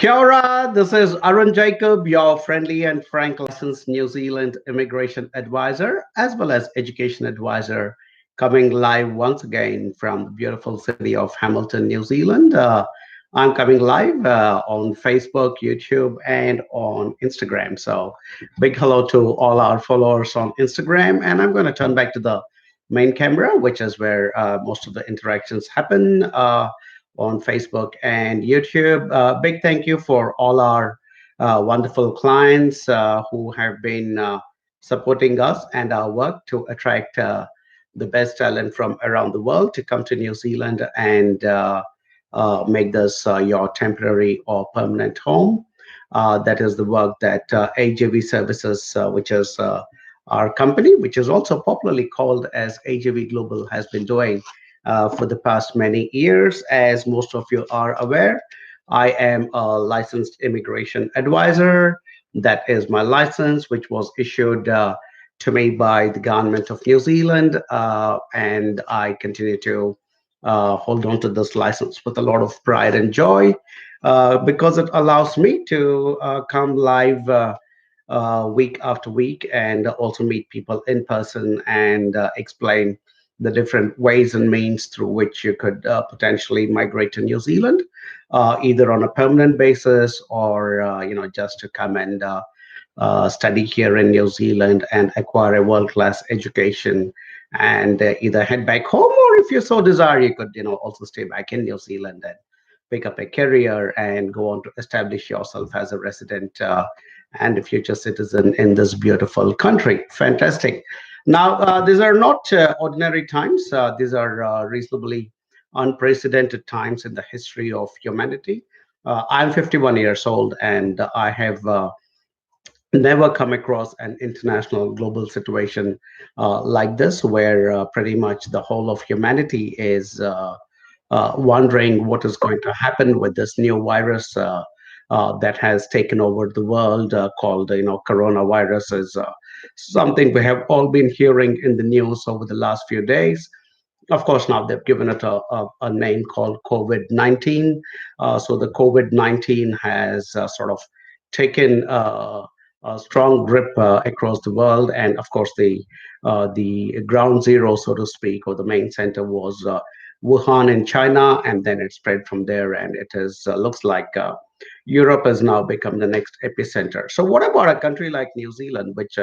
Kia ora, this is Arun Jacob, your friendly and frank licensed New Zealand immigration advisor as well as education advisor, coming live once again from the beautiful city of Hamilton, New Zealand. I'm coming live on Facebook, YouTube, and on Instagram. So, big hello to all our followers on Instagram. And I'm going to turn back to the main camera, which is where most of the interactions happen. On Facebook and YouTube. Big thank you for all our wonderful clients who have been supporting us and our work to attract the best talent from around the world to come to New Zealand and make this your temporary or permanent home. That is the work that AJV Services, which is our company, which is also popularly called as AJV Global, has been doing for the past many years. As most of you are aware, I am a licensed immigration advisor. That is my license, which was issued to me by the government of New Zealand, and I continue to hold on to this license with a lot of pride and joy because it allows me to come live week after week and also meet people in person and explain the different ways and means through which you could potentially migrate to New Zealand, either on a permanent basis or just to come and study here in New Zealand and acquire a world-class education and either head back home, or if you so desire, you could also stay back in New Zealand and pick up a career and go on to establish yourself as a resident and a future citizen in this beautiful country. Fantastic. Now, these are not ordinary times. These are reasonably unprecedented times in the history of humanity. I'm 51 years old, and I have never come across an international global situation like this, where pretty much the whole of humanity is wondering what is going to happen with this new virus that has taken over the world, called coronavirus. Is something we have all been hearing in the news over the last few days. Of course, now they've given it a name called COVID-19. So the COVID-19 has sort of taken a strong grip across the world, and of course, the ground zero, so to speak, or the main center was Wuhan in China, and then it spread from there, and it is looks like Europe has now become the next epicenter. So, what about a country like New Zealand, which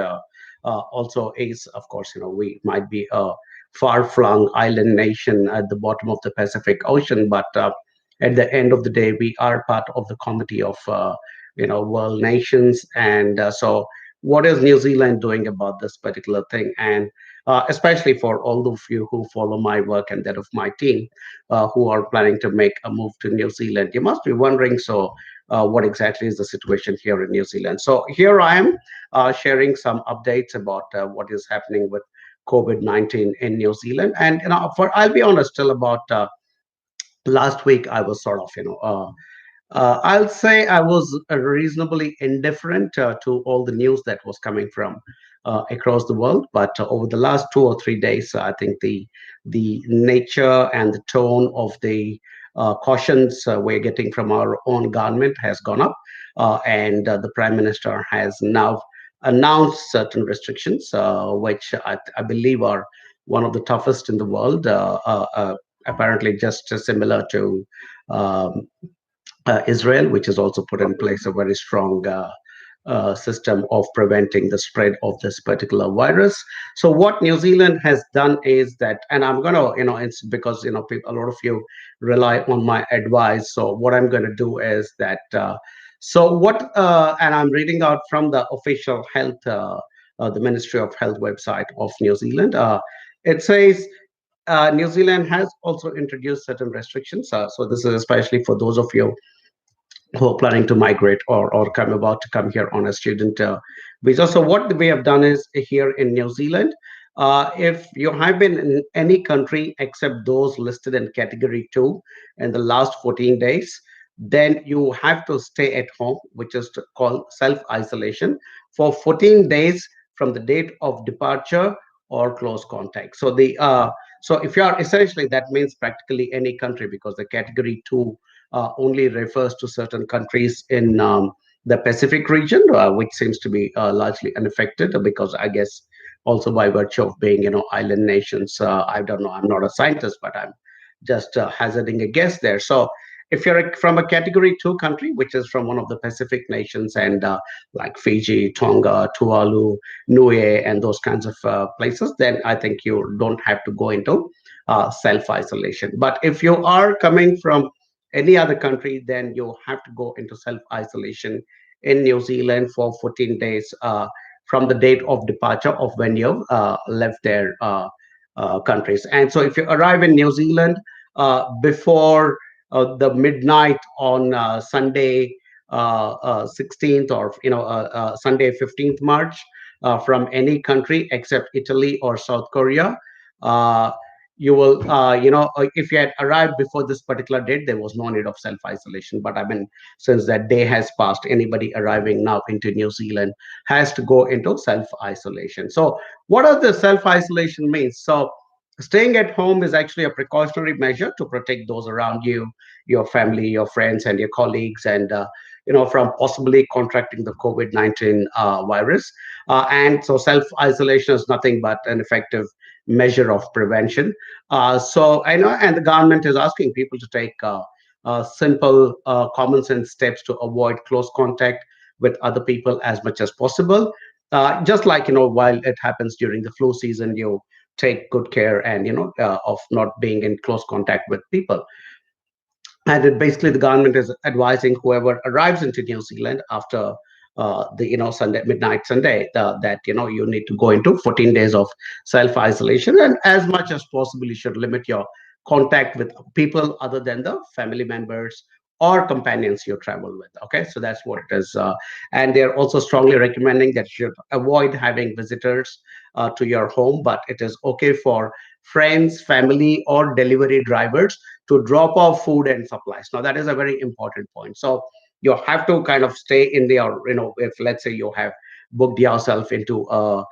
also is, of course, we might be a far-flung island nation at the bottom of the Pacific Ocean, but at the end of the day, we are part of the committee of world nations, and so what is New Zealand doing about this particular thing? And especially for all of you who follow my work and that of my team, who are planning to make a move to New Zealand, you must be wondering, so what exactly is the situation here in New Zealand? So here I am sharing some updates about what is happening with COVID-19 in New Zealand. And for I'll be honest, till about last week, I was sort of I'll say I was reasonably indifferent to all the news that was coming from across the world. But over the last 2 or 3 days, I think the nature and the tone of the cautions we're getting from our own government has gone up, and the Prime Minister has now announced certain restrictions, which I believe are one of the toughest in the world. Apparently, just similar to Israel, which has also put in place a very strong system of preventing the spread of this particular virus. So what New Zealand has done is that, and I'm gonna, it's because a lot of you rely on my advice. So what I'm going to do is that. And I'm reading out from the official health, the Ministry of Health website of New Zealand. It says New Zealand has also introduced certain restrictions. So this is especially for those of you who are planning to migrate or come about to come here on a student visa. So what we have done is here in New Zealand, if you have been in any country except those listed in category 2 in the last 14 days, then you have to stay at home, which is called self-isolation, for 14 days from the date of departure or close contact. So if you are essentially, that means practically any country, because the category 2 only refers to certain countries in the Pacific region, which seems to be largely unaffected because I guess also by virtue of being, island nations. I don't know. I'm not a scientist, but I'm just hazarding a guess there. So if you're from a category two country, which is from one of the Pacific nations, and like Fiji, Tonga, Tuvalu, Niue, and those kinds of places, then I think you don't have to go into self isolation. But if you are coming from any other country, then you have to go into self isolation in New Zealand for 14 days from the date of departure of when you've left their countries. And so if you arrive in New Zealand before the midnight on Sunday 16th, or Sunday 15th March, from any country except Italy or South Korea, uh, you will, if you had arrived before this particular date, there was no need of self isolation. But I mean, since that day has passed, anybody arriving now into New Zealand has to go into self isolation. So, what does the self isolation mean? So, staying at home is actually a precautionary measure to protect those around you, your family, your friends, and your colleagues, and from possibly contracting the COVID-19 virus. And so, self isolation is nothing but an effective measure of prevention. So I know, and the government is asking people to take simple, common sense steps to avoid close contact with other people as much as possible. Just like while it happens during the flu season, you take good care and of not being in close contact with people. And it basically the government is advising whoever arrives into New Zealand after the Sunday midnight Sunday, that you need to go into 14 days of self isolation, and as much as possible you should limit your contact with people other than the family members or companions you travel with. Okay, so that's what it is. And they're also strongly recommending that you should avoid having visitors to your home, but it is okay for friends, family, or delivery drivers to drop off food and supplies. Now, that is a very important point. So, you have to kind of stay in there. If let's say you have booked yourself into an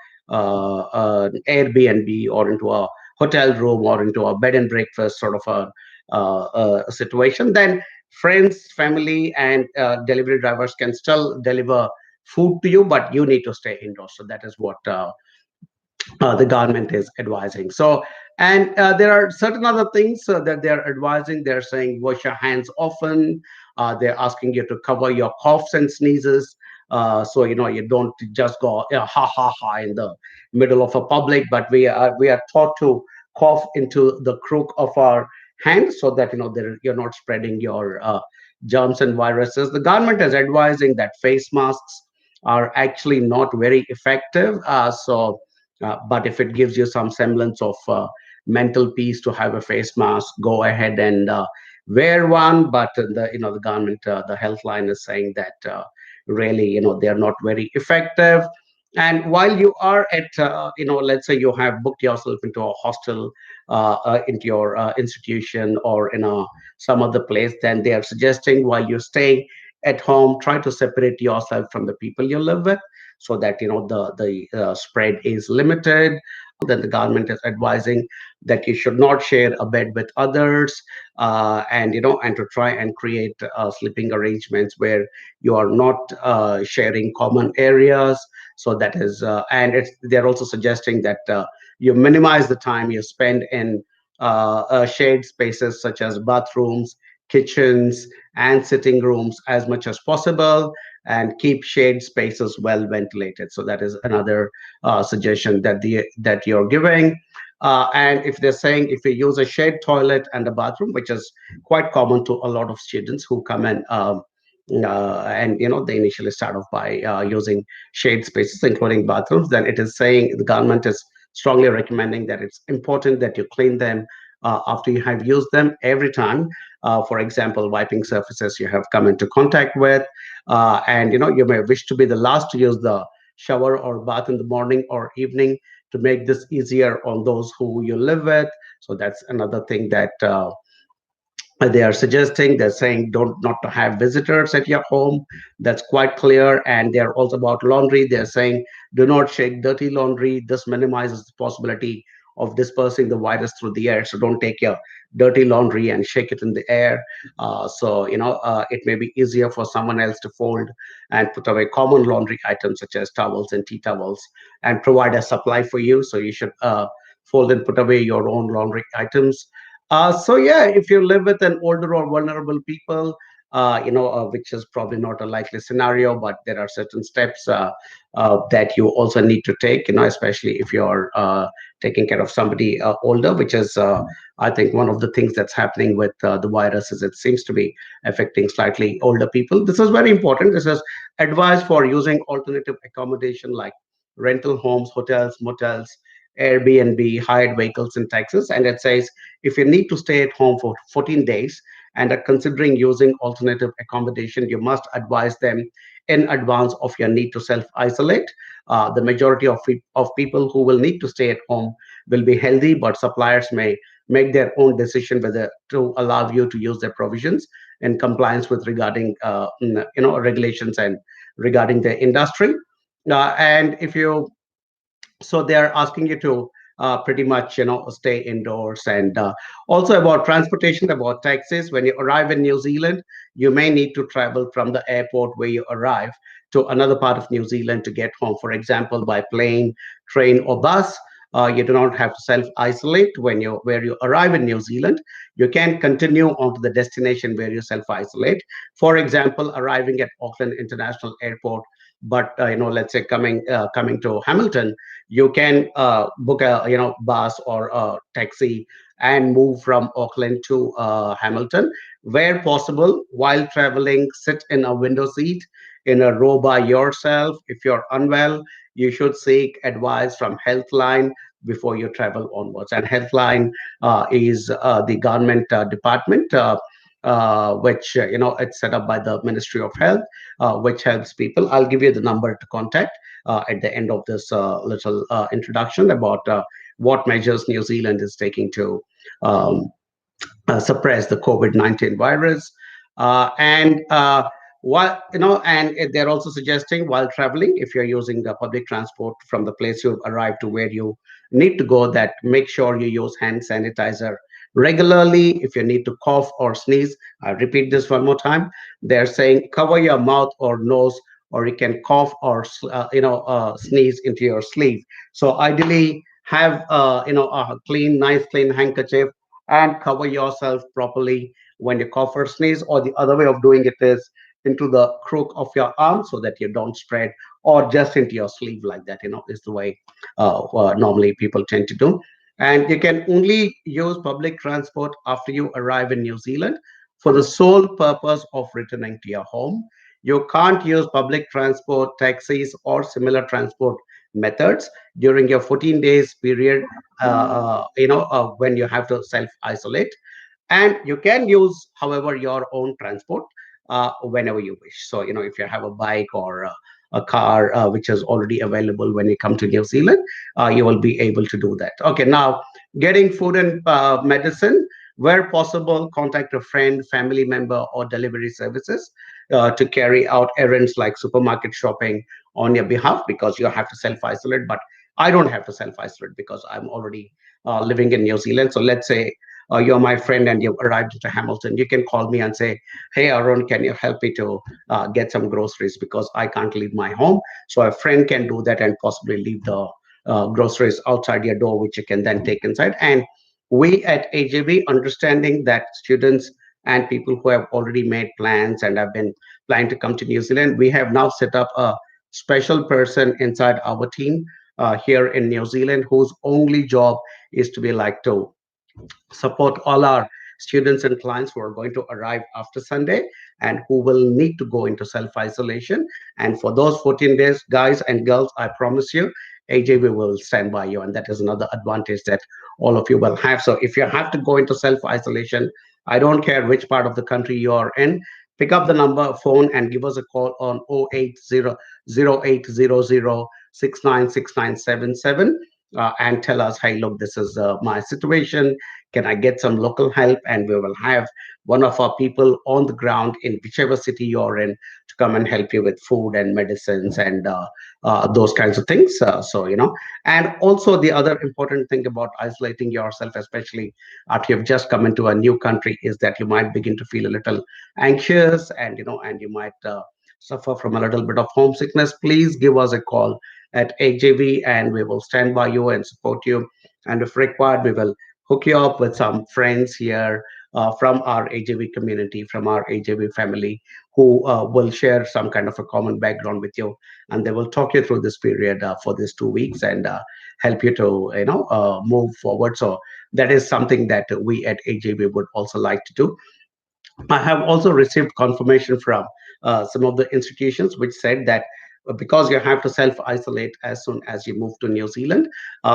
Airbnb or into a hotel room or into a bed and breakfast sort of a situation, then friends, family, and delivery drivers can still deliver food to you, but you need to stay indoors. So that is what the government is advising. So, and there are certain other things that they're advising. They're saying wash your hands often. They're asking you to cover your coughs and sneezes. So you don't just go ha ha ha in the middle of a public, but we are taught to cough into the crook of our hands so that you're not spreading your germs and viruses. The government is advising that face masks are actually not very effective. But if it gives you some semblance of mental peace to have a face mask, go ahead and wear one. But the government, the health line is saying that really, they are not very effective. And while you are at, let's say you have booked yourself into a hostel, into your institution, or in some other place, then they are suggesting while you're staying at home, try to separate yourself from the people you live with so that the spread is limited. Then the government is advising that you should not share a bed with others, and to try and create sleeping arrangements where you are not sharing common areas. So that is, and they're also suggesting that you minimize the time you spend in shared spaces such as bathrooms, kitchens, and sitting rooms as much as possible, and keep shade spaces well ventilated. So that is another suggestion that you're giving. And if they're saying if you use a shared toilet and a bathroom, which is quite common to a lot of students who come in. And they initially start off by using shade spaces, including bathrooms. Then it is saying the government is strongly recommending that it's important that you clean them after you have used them every time. For example, wiping surfaces you have come into contact with, and you may wish to be the last to use the shower or bath in the morning or evening to make this easier on those who you live with. So that's another thing that they are suggesting. They're saying don't not to have visitors at your home. That's quite clear. And they're also about laundry. They're saying do not shake dirty laundry. This minimizes the possibility of dispersing the virus through the air. So don't take your dirty laundry and shake it in the air. It may be easier for someone else to fold and put away common laundry items such as towels and tea towels and provide a supply for you. So you should fold and put away your own laundry items. So yeah, if you live with an older or vulnerable people, which is probably not a likely scenario, but there are certain steps that you also need to take, especially if you're taking care of somebody older, which is, I think, one of the things that's happening with the virus is it seems to be affecting slightly older people. This is very important. This is advice for using alternative accommodation like rental homes, hotels, motels, Airbnb, hired vehicles in Texas. And it says if you need to stay at home for 14 days and are considering using alternative accommodation, you must advise them in advance of your need to self isolate. The majority of people who will need to stay at home will be healthy, but suppliers may make their own decision whether to allow you to use their provisions in compliance with regarding regulations and regarding the industry. And if you so they are asking you to pretty much stay indoors. And also about transportation, about taxis. When you arrive in New Zealand, you may need to travel from the airport where you arrive to another part of New Zealand to get home, for example by plane, train, or bus. You do not have to self isolate when you where you arrive in New Zealand. You can continue on to the destination where you self isolate. For example, arriving at Auckland International Airport, but let's say coming to Hamilton, you can book a bus or a taxi and move from Auckland to Hamilton. Where possible, while traveling, sit in a window seat in a row by yourself. If you're unwell, you should seek advice from Healthline before you travel onwards. And Healthline is the government department, which it's set up by the Ministry of Health, which helps people. I'll give you the number to contact at the end of this little introduction about what measures New Zealand is taking to um, suppress the COVID-19 virus. And what and they're also suggesting while traveling, if you're using the public transport from the place you've arrived to where you need to go, that make sure you use hand sanitizer regularly. If you need to cough or sneeze, I repeat this one more time. They're saying cover your mouth or nose, or you can cough or sneeze into your sleeve. So ideally, have a nice clean handkerchief and cover yourself properly when you cough or sneeze. Or the other way of doing it is into the crook of your arm so that you don't spread, or just into your sleeve like that, is the way normally people tend to do. And you can only use public transport after you arrive in New Zealand for the sole purpose of returning to your home. You can't use public transport, taxis, or similar transport methods during your 14 days period, when you have to self isolate. And you can use, however, your own transport whenever you wish. So if you have a bike or a car which is already available when you come to New Zealand, you will be able to do that. Okay, now getting food and medicine. Where possible, contact a friend, family member, or delivery services to carry out errands like supermarket shopping on your behalf, because you have to self isolate. But I don't have to self isolate because I'm already living in New Zealand. So let's say you're my friend and you've arrived into Hamilton. You can call me and say, "Hey, Arun, can you help me to get some groceries because I can't leave my home?" So a friend can do that and possibly leave the groceries outside your door, which you can then take inside. And we at AJB, understanding that students and people who have already made plans and have been planning to come to New Zealand, we have now set up a special person inside our team here in New Zealand whose only job is to be like to support all our students and clients who are going to arrive after Sunday and who will need to go into self isolation. And for those 14 days, guys and girls, I promise you, AJB will stand by you. And that is another advantage that all of you will have. So if you have to go into self isolation, I don't care which part of the country you are in, pick up the number phone and give us a call on 080 and tell us, hey, look, this is my situation. can I get some local help? And we will have one of our people on the ground in whichever city you're in to come and help you with food and medicines and those kinds of things. And also the other important thing about isolating yourself, especially after you've just come into a new country, is that you might begin to feel a little anxious, and and you might suffer from a little bit of homesickness. Please give us a call at AJV, and we will stand by you and support you. And if required, we will hook you up with some friends here from our AJV community, from our AJV family, who will share some kind of a common background with you, and they will talk you through this period for these 2 weeks and help you to move forward. So that is something that we at AJV would also like to do. I have also received confirmation from some of the institutions which said that because you have to self isolate as soon as you move to New Zealand,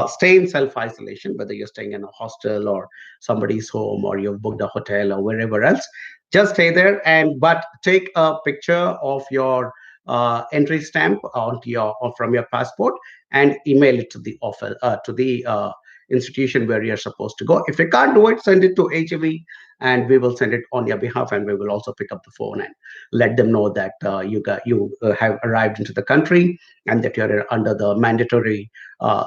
stay in self isolation, whether you're staying in a hostel or somebody's home or you've booked a hotel or wherever else. Just stay there, and but take a picture of your entry stamp onto your or from your passport and email it to the office to the institution where you're supposed to go. If you can't do it, send it to HAV and we will send it on your behalf, and we will also pick up the phone and let them know that you have arrived into the country and that you're under the mandatory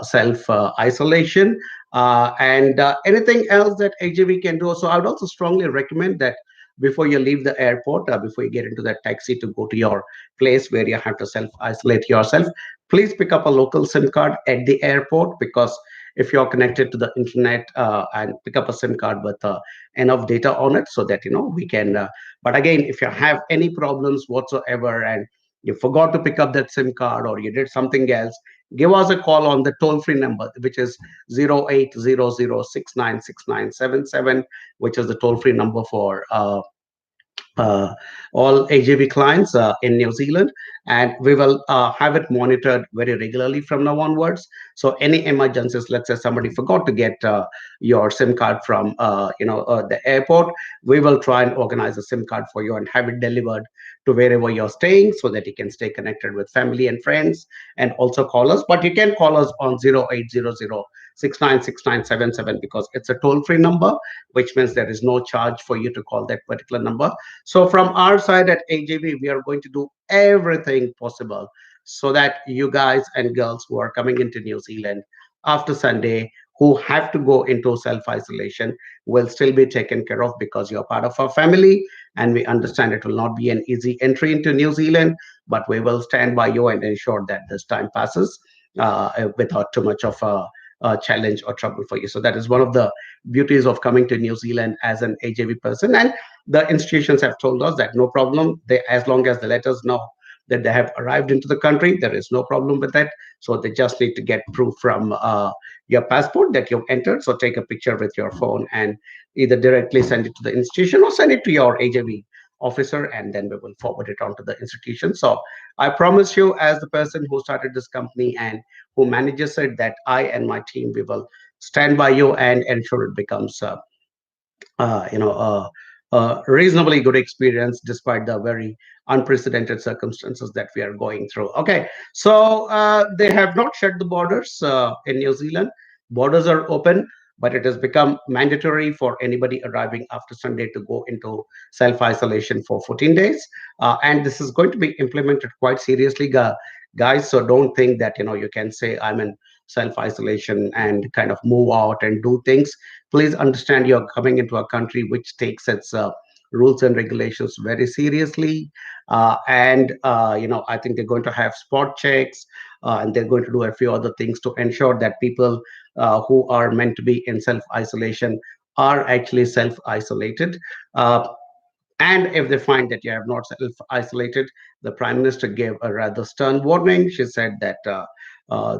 self isolation and anything else that AGV can do. So I would also strongly recommend that before you leave the airport, before you get into that taxi to go to your place where you have to self isolate yourself, please pick up a local SIM card at the airport, because if you're connected to the internet and pick up a SIM card with enough data on it, so that we can. But again, if you have any problems whatsoever and you forgot to pick up that SIM card or you did something else, give us a call on the toll free number, which is 0800696977, which is the toll free number for uh, all AGV clients in New Zealand, and we will have it monitored very regularly from now onwards. So any emergencies, let's say somebody forgot to get your SIM card from the airport, we will try and organize a SIM card for you and have it delivered to wherever you're staying, so that you can stay connected with family and friends, and also call us. But you can call us on 0800696977, because it's a toll free number, which means there is no charge for you to call that particular number. So from our side at AJB, we are going to do everything possible so that you guys and girls who are coming into New Zealand after Sunday, who have to go into self-isolation, will still be taken care of, because you're part of our family, and we understand it will not be an easy entry into New Zealand, but we will stand by you and ensure that this time passes without too much of a challenge or trouble for you. So that is one of the beauties of coming to New Zealand as an AJV person. And the institutions have told us that no problem, they, as long as they let us know that they have arrived into the country, there is no problem with that. So they just need to get proof from your passport that you've entered. So take a picture with your phone and either directly send it to the institution or send it to your AJV officer, and then we will forward it on to the institution. So I promise you, as the person who started this company and who manages it, that I and my team, we will stand by you and ensure it becomes uh, you know, a, a reasonably good experience despite the very unprecedented circumstances that we are going through. Okay, so they have not shut the borders in New Zealand. Borders are open, but it has become mandatory for anybody arriving after Sunday to go into self isolation for 14 days. And this is going to be implemented quite seriously, guys. So don't think that you can say I'm in self isolation and kind of move out and do things. Please understand you're coming into a country which takes its rules and regulations very seriously. And I think they're going to have spot checks, and they're going to do a few other things to ensure that people who are meant to be in self isolation are actually self isolated. And if they find that you have not self isolated, the Prime Minister gave a rather stern warning. She said that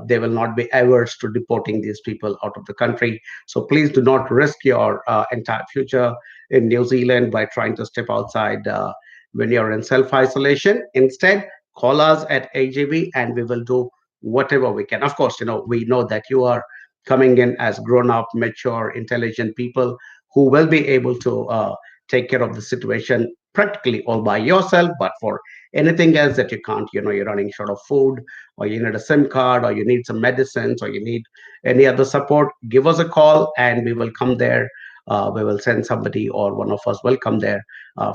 they will not be averse to deporting these people out of the country. So please do not risk your entire future in New Zealand by trying to step outside when you're in self isolation. Instead, call us at AGB and we will do whatever we can. Of course, we know that you are coming in as grown up, mature, intelligent people who will be able to take care of the situation practically all by yourself. But for anything else that you can't, you're running short of food, or you need a SIM card, or you need some medicines, or you need any other support, give us a call and we will come there we will send somebody or one of us will come there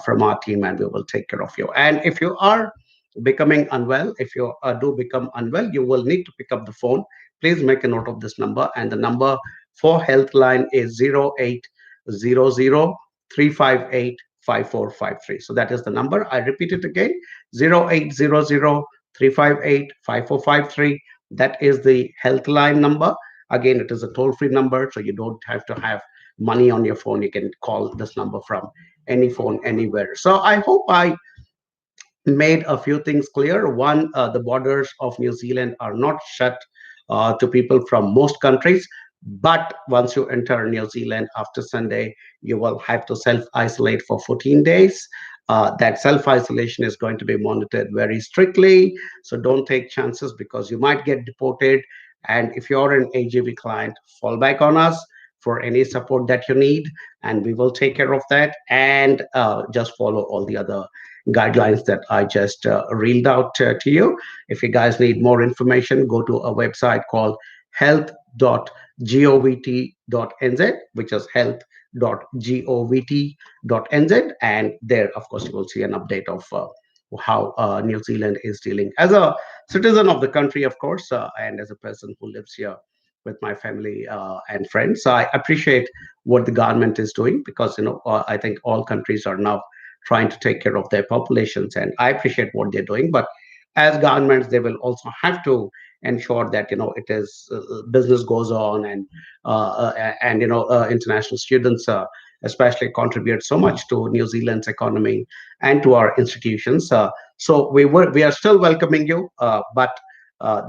from our team and we will take care of you. And if you are becoming unwell, if you do become unwell, you will need to pick up the phone. Please make a note of this number, and the number for Healthline is 0800 358 5453. So that is the number. I repeat it again: 0800 358 5453. That is the Healthline number. Again, it is a toll free number, so you don't have to have money on your phone. You can call this number from any phone anywhere. So I hope I made a few things clear. One, the borders of New Zealand are not shut to people from most countries. But once you enter New Zealand after Sunday, you will have to self isolate for 14 days. That self isolation is going to be monitored very strictly. So don't take chances because you might get deported. And if you're an AGV client, fall back on us for any support that you need, and we will take care of that. And just follow all the other guidelines that I just reeled out to you. If you guys need more information, go to a website called health.govt.nz, which is health.govt.nz. And there, of course, you will see an update of how New Zealand is dealing as a citizen of the country, of course, and as a person who lives here with my family and friends. So I appreciate what the government is doing because I think all countries are now trying to take care of their populations, and I appreciate what they're doing. But as governments, they will also have to ensure that it is business goes on, and international students especially contribute so much to New Zealand's economy and to our institutions. So we are still welcoming you, but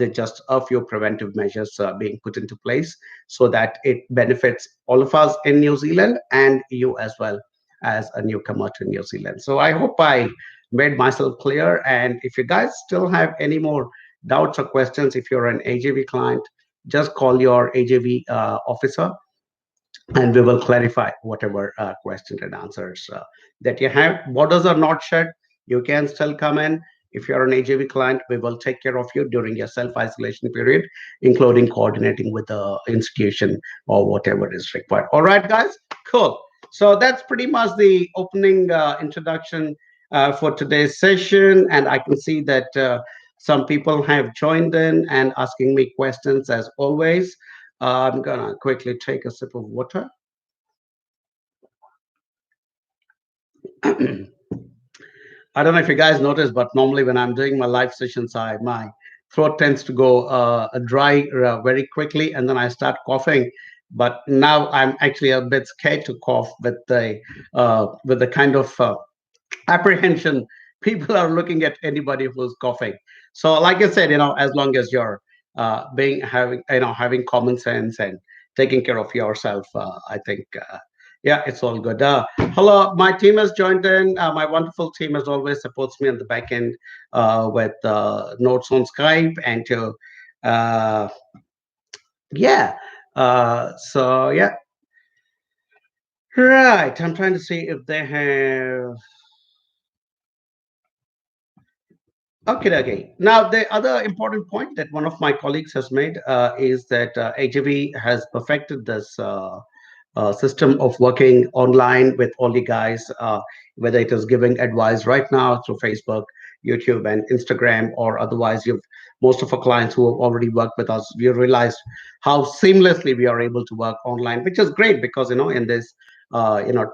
there's just a few preventive measures being put into place so that it benefits all of us in New Zealand and you as well as a newcomer to New Zealand. So I hope I made myself clear. And if you guys still have any more doubts or questions, if you're an AJV client, just call your AJV officer and we will clarify whatever questions and answers that you have. Borders are not shut. You can still come in. If you're an AJV client, we will take care of you during your self-isolation period, including coordinating with the institution or whatever is required. All right, guys? Cool. So that's pretty much the opening introduction for today's session. And I can see that some people have joined in and asking me questions as always. I'm gonna quickly take a sip of water. I don't know if you guys noticed, but normally when I'm doing my live sessions, my throat tends to go dry very quickly, and then I start coughing. But now I'm actually a bit scared to cough with the kind of apprehension people are looking at anybody who's coughing. So like I said, as long as you're being having having common sense and taking care of yourself, I think yeah, it's all good. Hello, my team has joined in. My wonderful team, as always, supports me on the back end with notes on Skype and to uh, yeah. So yeah, right. I'm trying to see if they have. Okay, okay. Now, the other important point that one of my colleagues has made is that AJV has perfected this system of working online with all the guys, whether it is giving advice right now through Facebook, YouTube, and Instagram, or otherwise, most of our clients who have already worked with us, we realized how seamlessly we are able to work online, which is great because in this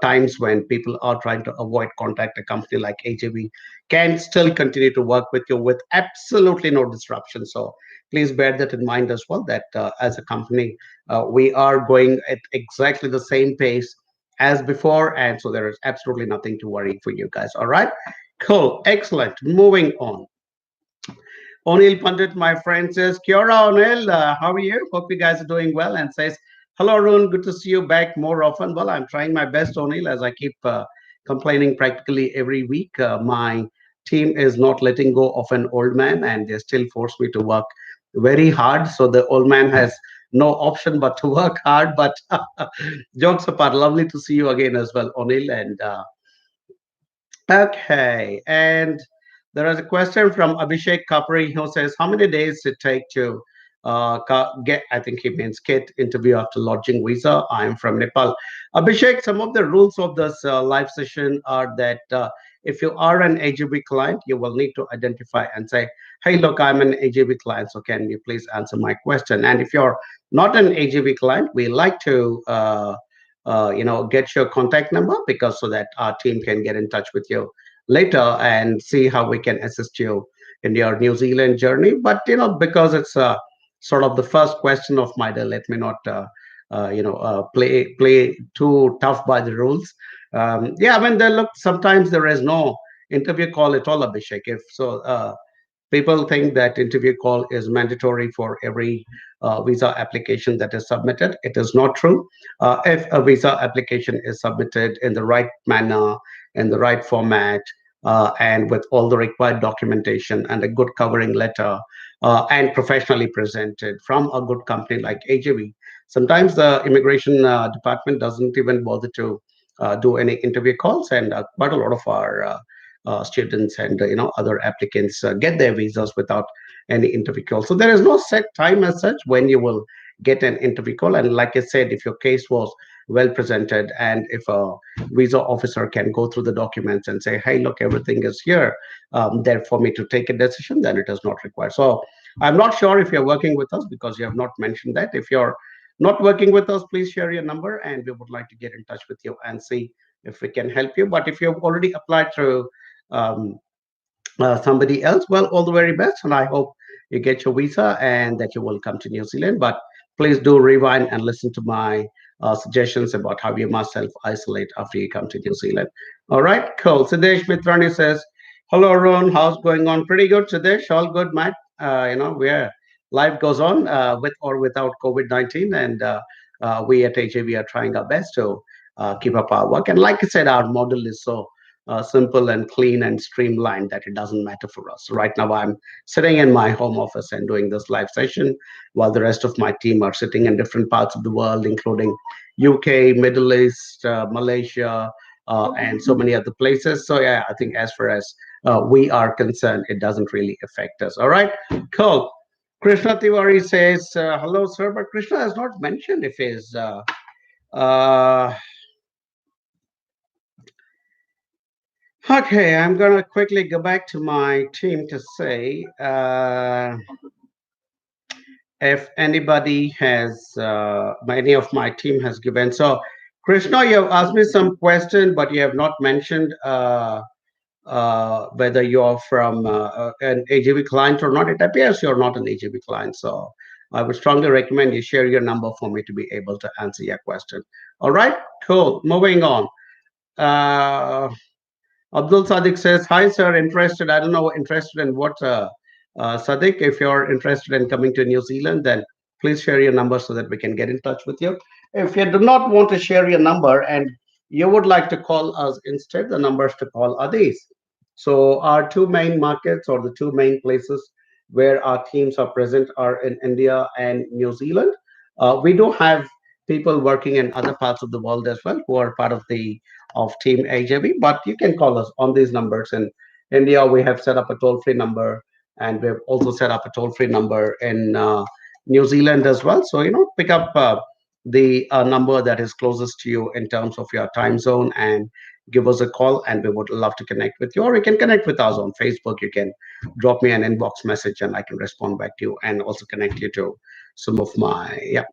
times when people are trying to avoid contact, a company like AJV can still continue to work with you with absolutely no disruption. So please bear that in mind as well, that as a company, we are going at exactly the same pace as before. And so there is absolutely nothing to worry for you guys. All right. Cool. Excellent. Moving on. Onil Pandit, my friend, says, Kia ora, Onil. How are you? Hope you guys are doing well. And says, hello, Arun. Good to see you back more often. Well, I'm trying my best, Onil, as I keep complaining practically every week. My team is not letting go of an old man, and they still force me to work very hard. So the old man has no option but to work hard. But jokes apart, lovely to see you again as well, Onil. And okay, and there is a question from Abhishek Kapri who says, how many days it take to get, I think he means get interview after lodging visa. I am from Nepal. Abhishek, some of the rules of this live session are that if you are an AGB client, you will need to identify and say, hey, look, I'm an AGB client, so can you please answer my question? And if you're not an AGB client, we like to get your contact number, because so that our team can get in touch with you later and see how we can assist you in your New Zealand journey. But because it's sort of the first question of my day, let me not play too tough by the rules. Yeah, I mean, there look, sometimes there is no interview call at all, Abhishek. If so, people think that interview call is mandatory for every visa application that is submitted. It is not true. If a visa application is submitted in the right manner, in the right format, and with all the required documentation and a good covering letter, and professionally presented from a good company like AJV, sometimes the immigration department doesn't even bother to do any interview calls, and quite a lot of our students and other applicants get their visas without any interview call. So there is no set time as such when you will get an interview call. And like I said, if your case was well presented, and if a visa officer can go through the documents and say, hey, look, everything is here, there for me to take a decision, then it is not required. So I'm not sure if you're working with us, because you have not mentioned that. If you're not working with us, please share your number and we would like to get in touch with you and see if we can help you. But if you've already applied through um, somebody else, well, all the very best. And I hope you get your visa and that you will come to New Zealand. But please do rewind and listen to my suggestions about how you must self isolate after you come to New Zealand. All right, cool. Sidesh Mitrani says, hello, Ron. How's going on? Pretty good, Sidesh. All good, Matt. Where life goes on with or without COVID-19. And we at AJV are trying our best to keep up our work. And like I said, our model is so simple and clean and streamlined that it doesn't matter for us. Right now, I'm sitting in my home office and doing this live session, while the rest of my team are sitting in different parts of the world, including UK, Middle East, Malaysia, and so many other places. So yeah, I think as far as we are concerned, it doesn't really affect us. All right, cool. Krishna Tiwari says, hello, sir, but Krishna has not mentioned if he's uh, okay, I'm gonna quickly go back to my team to say if anybody has, any of my team has given. So, Krishna, you have asked me some question, but you have not mentioned whether you're from an AGV client or not. It appears you're not an AGV client, so I would strongly recommend you share your number for me to be able to answer your question. All right, cool. Moving on. Uh, Abdul Sadiq says, hi, sir, interested. I don't know, interested in what, Sadiq. If you're interested in coming to New Zealand, then please share your number so that we can get in touch with you. If you do not want to share your number and you would like to call us instead, the numbers to call are these. So, our two main markets, or the two main places where our teams are present, are in India and New Zealand. We do have people working in other parts of the world as well who are part of Team AJB, but you can call us on these numbers. In India, we have set up a toll free number, and we've also set up a toll free number in New Zealand as well. So, pick up the number that is closest to you in terms of your time zone and give us a call, and we would love to connect with you. Or you can connect with us on Facebook. You can drop me an inbox message and I can respond back to you and also connect you to some of my, yeah.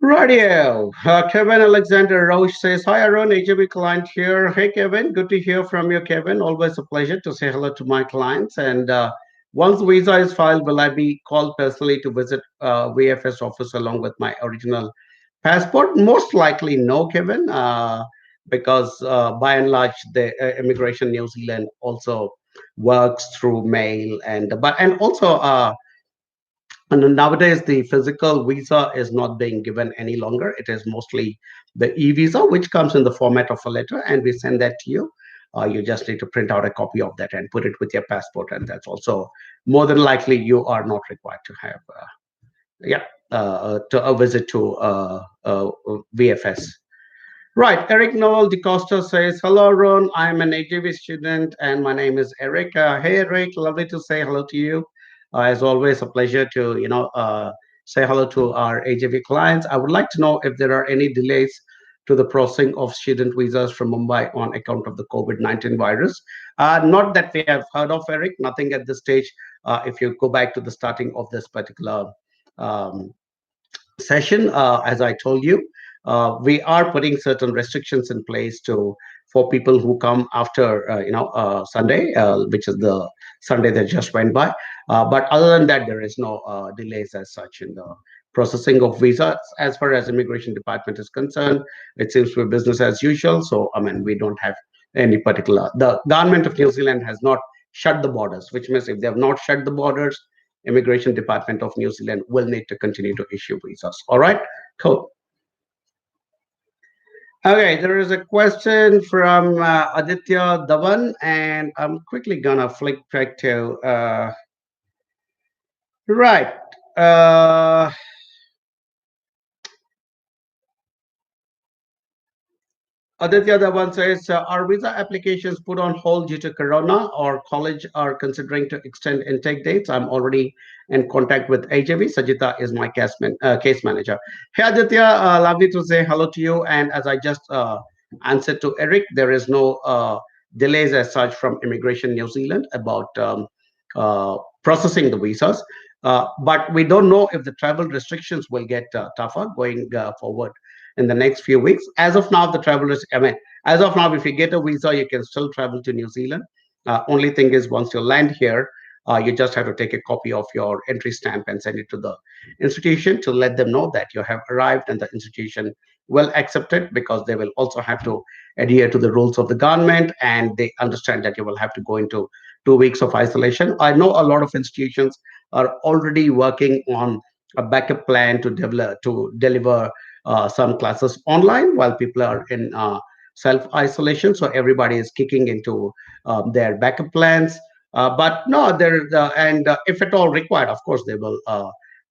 Radio. Kevin Alexander Roche says, hi, Aaron, AJB client here. Hey, Kevin, good to hear from you, Kevin. Always a pleasure to say hello to my clients. And once visa is filed, will I be called personally to visit VFS office along with my original passport? Most likely, no, Kevin, because by and large, the Immigration New Zealand also works through mail, and also and nowadays, the physical visa is not being given any longer. It is mostly the e-visa, which comes in the format of a letter, and we send that to you. You just need to print out a copy of that and put it with your passport, and that's also more than likely you are not required to have, yeah, to a visit to VFS. Right, Eric Noel DeCosta says, hello, Ron. I'm an AJV student, and my name is Eric. Hey, Eric, lovely to say hello to you. As always, a pleasure to say hello to our AJV clients. I would like to know if there are any delays to the processing of student visas from Mumbai on account of the COVID-19 virus. Not that we have heard of, Eric. Nothing at this stage. If you go back to the starting of this particular um, session, as I told you, we are putting certain restrictions in place to for people who come after Sunday, which is the Sunday that just went by. But other than that, there is no delays as such in the processing of visas. As far as immigration department is concerned, it seems to be business as usual. So I mean, we don't have any particular. The government of New Zealand has not shut the borders, which means if they have not shut the borders, Immigration Department of New Zealand will need to continue to issue visas. All right, cool. Okay, there is a question from Aditya Dhawan, and I'm quickly gonna flick back to right. Uh, Aditya Dhawan says, are visa applications put on hold due to Corona or college are considering to extend intake dates? I'm already in contact with AJV. Sajita is my case manager. Hey, Aditya, lovely to say hello to you. And as I just answered to Eric, there is no delays as such from Immigration New Zealand about processing the visas. But we don't know if the travel restrictions will get tougher going forward in the next few weeks. As of now, the travelers, I mean, as of now, if you get a visa, you can still travel to New Zealand. Only thing is, once you land here, you just have to take a copy of your entry stamp and send it to the institution to let them know that you have arrived and the institution will accept it because they will also have to adhere to the rules of the government and they understand that you will have to go into 2 weeks of isolation. I know a lot of institutions are already working on a backup plan to deliver some classes online while people are in self isolation. So everybody is kicking into their backup plans. But no, there and if at all required, of course they will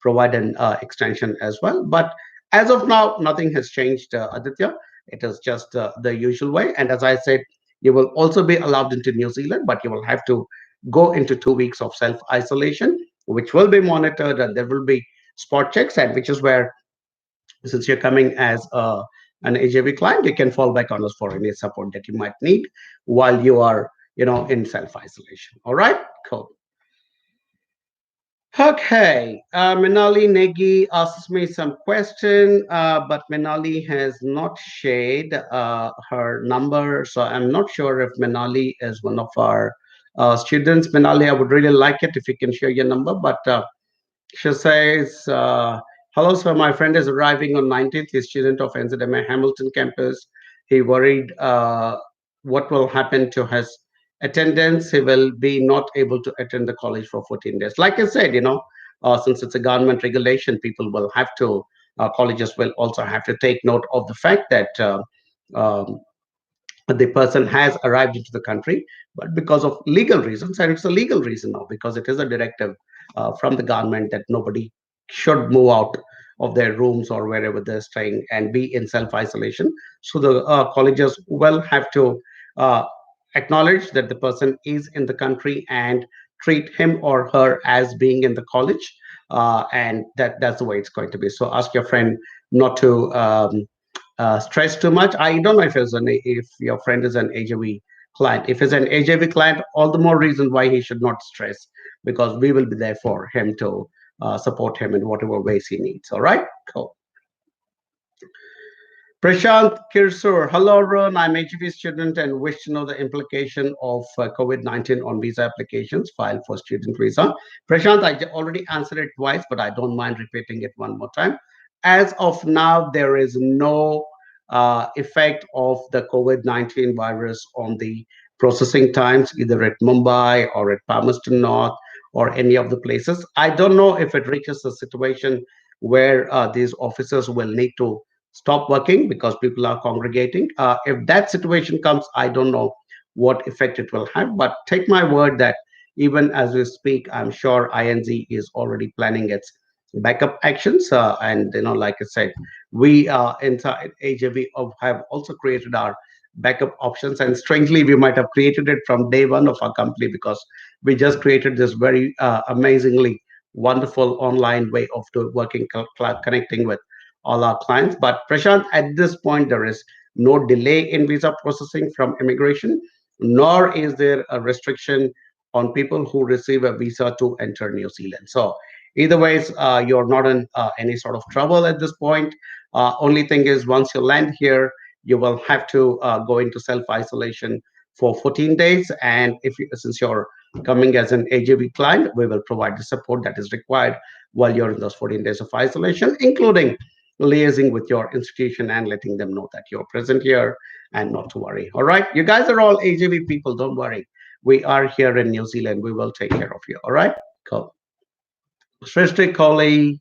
provide an extension as well. But as of now, nothing has changed, Aditya. It is just the usual way. And as I said, you will also be allowed into New Zealand, but you will have to go into 2 weeks of self isolation, which will be monitored, and there will be spot checks, and which is where since you're coming as an AJV client, you can fall back on us for any support that you might need while you are, in self isolation. All right, cool. Okay, Minali Negi asks me some question, but Minali has not shared her number, so I'm not sure if Minali is one of our students. Minali, I would really like it if you can share your number, but she says, hello, sir. My friend is arriving on 19th. He's student of NZMA Hamilton campus. He worried what will happen to his attendance. He will be not able to attend the college for 14 days. Like I said, since it's a government regulation, people will have to, colleges will also have to take note of the fact that um, the person has arrived into the country, but because of legal reasons, and it's a legal reason now because it is a directive from the government that nobody should move out of their rooms or wherever they're staying and be in self isolation. So the colleges will have to uh, acknowledge that the person is in the country and treat him or her as being in the college, and that's the way it's going to be. So ask your friend not to. Stress too much. I don't know if your friend is an AJV client. If it's an AJV client, all the more reason why he should not stress because we will be there for him to support him in whatever ways he needs. All right, cool. Prashant Kirsur, hello Ron. I'm HV student and wish to know the implication of COVID-19 on visa applications filed for student visa. Prashant, already answered it twice, but I don't mind repeating it one more time. As of now, there is no effect of the COVID-19 virus on the processing times, either at Mumbai or at Palmerston North or any of the places. I don't know if it reaches a situation where these officers will need to stop working because people are congregating. If that situation comes, I don't know what effect it will have. But take my word that even as we speak, I'm sure INZ is already planning its backup actions. And like I said, we inside AJV have also created our backup options. And strangely, we might have created it from day one of our company because we just created this very amazingly wonderful online way of working, connecting with all our clients. But Prashant, at this point, there is no delay in visa processing from immigration, nor is there a restriction on people who receive a visa to enter New Zealand. So either ways, you're not in any sort of trouble at this point. Only thing is, once you land here, you will have to go into self isolation for 14 days. And since you're coming as an AJB client, we will provide the support that is required while you're in those 14 days of isolation, including liaising with your institution and letting them know that you're present here and not to worry. All right. You guys are all AJB people. Don't worry. We are here in New Zealand. We will take care of you. All right. Cool. Srishti Kohli,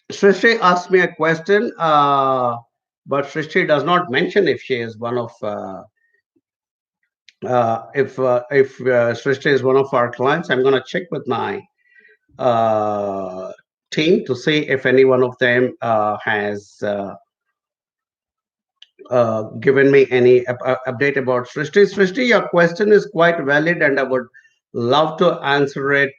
Srishti asked me a question, but Srishti does not mention if she is one of if Srishti is one of our clients. I'm going to check with my uh, team to see if any one of them has given me any update about Srishti. Srishti, your question is quite valid, and I would love to answer it.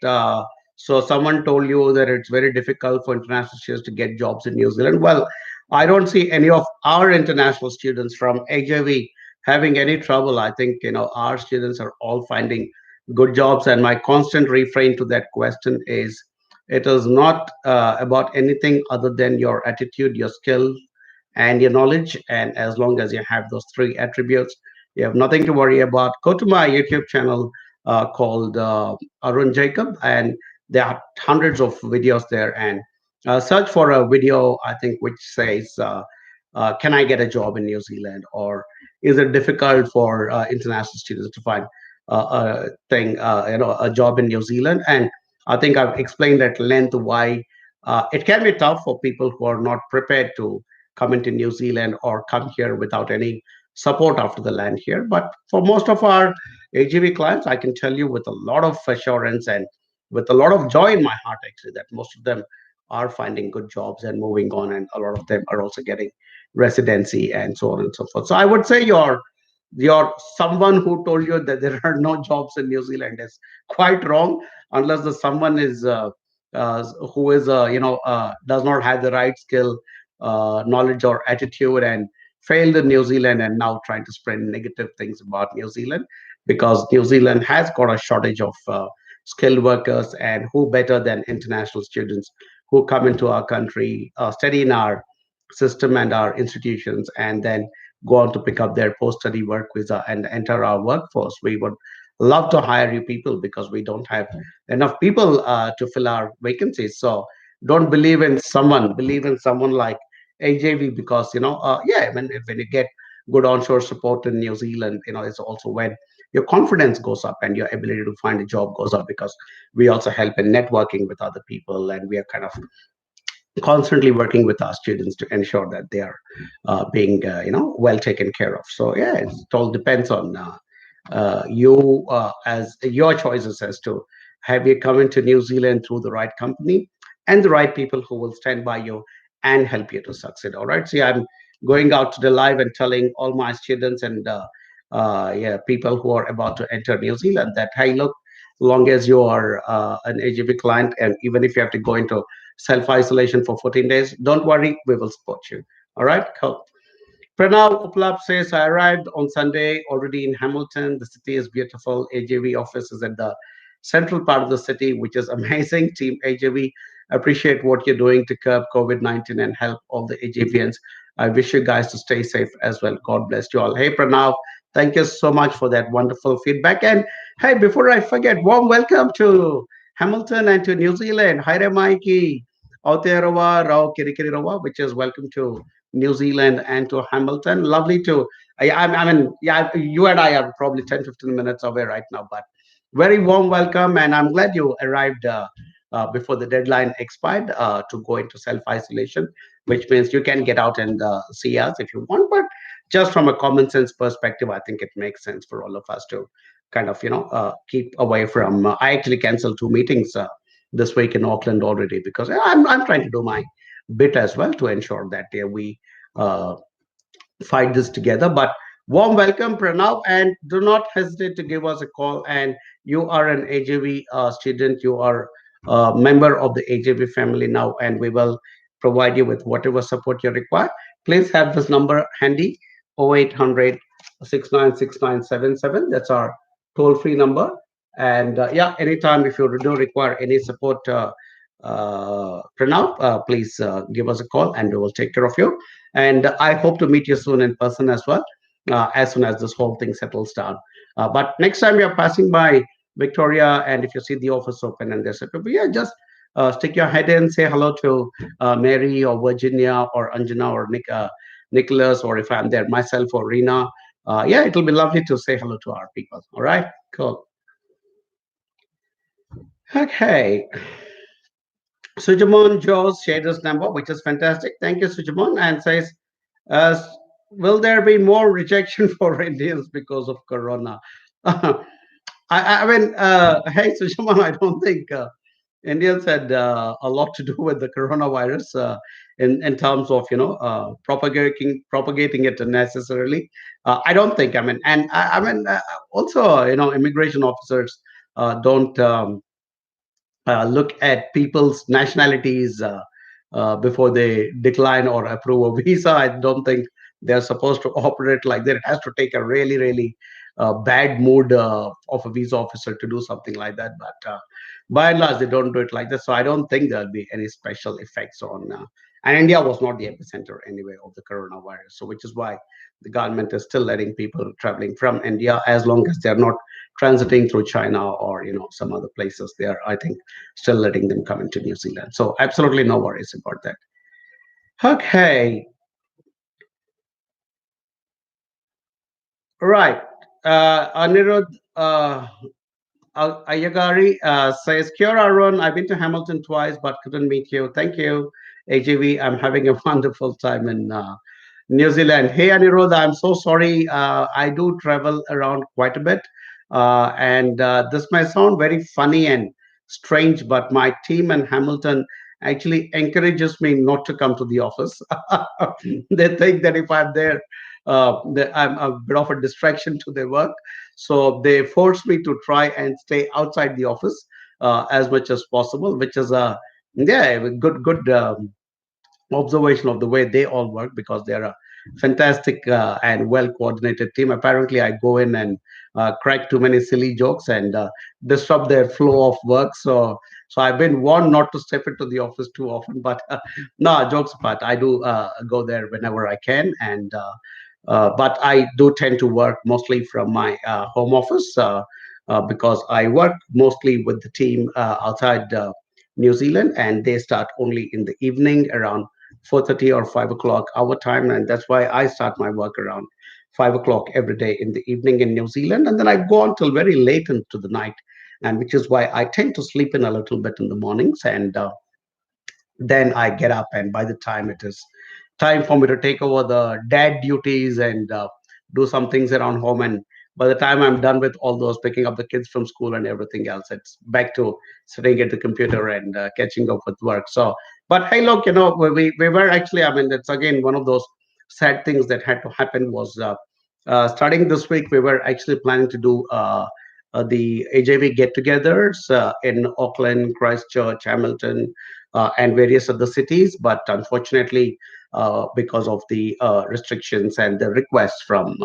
So, someone told you that it's very difficult for international students to get jobs in New Zealand. Well, I don't see any of our international students from AJV having any trouble. I think our students are all finding good jobs, and my constant refrain to that question is, it is not about anything other than your attitude, your skill, and your knowledge. And as long as you have those three attributes, you have nothing to worry about. Go to my YouTube channel called Arun Jacob, and there are hundreds of videos there. And search for a video, I think, which says, "Can I get a job in New Zealand?" or "Is it difficult for international students to find a job in New Zealand?" And I think I've explained at length why it can be tough for people who are not prepared to come into New Zealand or come here without any support after the land here. But for most of our AGV clients, I can tell you with a lot of assurance and with a lot of joy in my heart, actually, that most of them are finding good jobs and moving on, and a lot of them are also getting residency and so on and so forth. So I would say your someone who told you that there are no jobs in New Zealand is quite wrong, unless the someone is who is does not have the right skill, knowledge, or attitude, and failed in New Zealand and now trying to spread negative things about New Zealand, because New Zealand has got a shortage of skilled workers, and who better than international students who come into our country, study in our system and our institutions, and then go on to pick up their post-study work visa and enter our workforce. We would love to hire you people because we don't have enough people to fill our vacancies. So don't believe in someone, believe in someone like AJV, because yeah, when you get good onshore support in New Zealand, it's also when your confidence goes up and your ability to find a job goes up, because we also help in networking with other people, and we are kind of constantly working with our students to ensure that they are being well taken care of. So yeah, it all depends on you, as your choices as to have you come into New Zealand through the right company and the right people who will stand by you and help you to succeed. All right. See, I'm going out to the live and telling all my students and yeah, people who are about to enter New Zealand that, hey, look, long as you are an AGB client, and even if you have to go into self isolation for 14 days, don't worry, we will support you. All right. Cool. Pranav Uplap says, I arrived on Sunday already in Hamilton. The city is beautiful. AJV office is at the central part of the city, which is amazing. Team AJV, appreciate what you're doing to curb COVID 19 and help all the AJVians. I wish you guys to stay safe as well. God bless you all. Hey, Pranav, thank you so much for that wonderful feedback. And hey, before I forget, warm welcome to Hamilton and to New Zealand. Hi, Mikey. Aotearoa, Rao Kirikiriroa, which is welcome to New Zealand and to Hamilton. Lovely to, I mean, yeah, you and I are probably 10, 15 minutes away right now, but very warm welcome. And I'm glad you arrived before the deadline expired to go into self isolation, which means you can get out and see us if you want. But just from a common sense perspective, I think it makes sense for all of us to kind of, keep away from. I actually canceled two meetings this week in Auckland already, because I'm trying to do my bit as well to ensure that we uh, fight this together. But warm welcome, Pranav, and do not hesitate to give us a call. And you are an AJV student, you are a member of the AJV family now, and we will provide you with whatever support you require. Please have this number handy: 0800 696977. That's our toll free number. And yeah, anytime if you do require any support, Pranav, please give us a call and we will take care of you. And I hope to meet you soon in person as well, as soon as this whole thing settles down. But next time you're passing by Victoria, and if you see the office open and there's a people, yeah, just stick your head in, say hello to Mary or Virginia or Anjana or Nicholas, or if I'm there myself or Rena. Yeah, it'll be lovely to say hello to our people. All right, cool. Okay, Sujamon Joes shared his number, which is fantastic. Thank you, Sujamon, and says, uh, will there be more rejection for Indians because of Corona? I mean, hey, Sushman, I don't think Indians had a lot to do with the coronavirus in terms of propagating it necessarily. I don't think. I mean, and I mean also immigration officers don't. Look at people's nationalities before they decline or approve a visa. I don't think they're supposed to operate like that. It has to take a really, really bad mood of a visa officer to do something like that. But by and large, they don't do it like that. So I don't think there'll be any special effects on. And India was not the epicenter anyway of the coronavirus. So which is why the government is still letting people traveling from India, as long as they're not transiting through China or some other places. They are, I think, still letting them come into New Zealand. So absolutely no worries about that. Okay, right. Anirudh Ayagari says, Kia Arun, I've been to Hamilton twice but couldn't meet you. Thank you, AGV. I'm having a wonderful time in New Zealand. Hey, Anirudh, I'm so sorry. I do travel around quite a bit. And this may sound very funny and strange, but my team in Hamilton actually encourages me not to come to the office. They think that if I'm there, that I'm a bit of a distraction to their work. So they force me to try and stay outside the office as much as possible, which is a yeah, good observation of the way they all work, because they're a fantastic and well coordinated team. Apparently, I go in and crack too many silly jokes and disrupt their flow of work. So I've been warned not to step into the office too often. But no, jokes apart, I do go there whenever I can. And but I do tend to work mostly from my home office because I work mostly with the team outside New Zealand, and they start only in the evening around 4:30 or 5 o'clock our time, and that's why I start my work around 5 o'clock every day in the evening in New Zealand, and then I go until very late into the night, and which is why I tend to sleep in a little bit in the mornings, and then I get up, and by the time it is time for me to take over the dad duties and do some things around home, and by the time I'm done with all those, picking up the kids from school and everything else, it's back to sitting at the computer and catching up with work. So, but hey, look, we were actually, I mean, it's again one of those sad things that had to happen was starting this week, we were actually planning to do the AJV get-togethers in Auckland, Christchurch, Hamilton, and various other cities. But unfortunately, because of the restrictions and the requests from,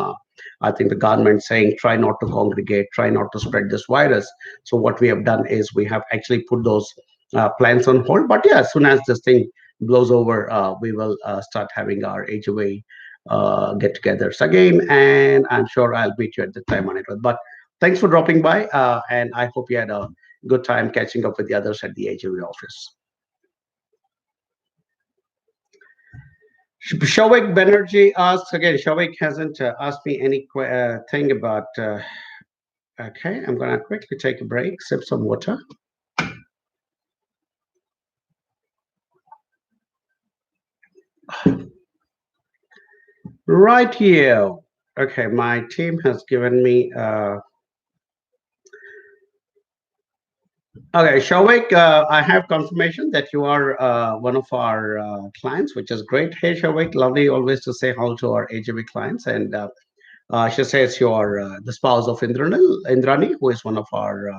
I think, the government saying try not to congregate, try not to spread this virus. So what we have done is we have actually put those plans on hold. But yeah, as soon as this thing blows over, we will start having our HOA get-togethers again, and I'm sure I'll meet you at the time on it. But thanks for dropping by, and I hope you had a good time catching up with the others at the HOA office. Shavik Banerjee asks again. Shavik hasn't asked me any thing about. Okay, I'm gonna quickly take a break, sip some water. Right here. Okay, my team has given me Okay, Shavik, I have confirmation that you are one of our clients, which is great. Hey, Shavik, lovely always to say hello to our AGV clients. And she says you're the spouse of Indrani, who is one of our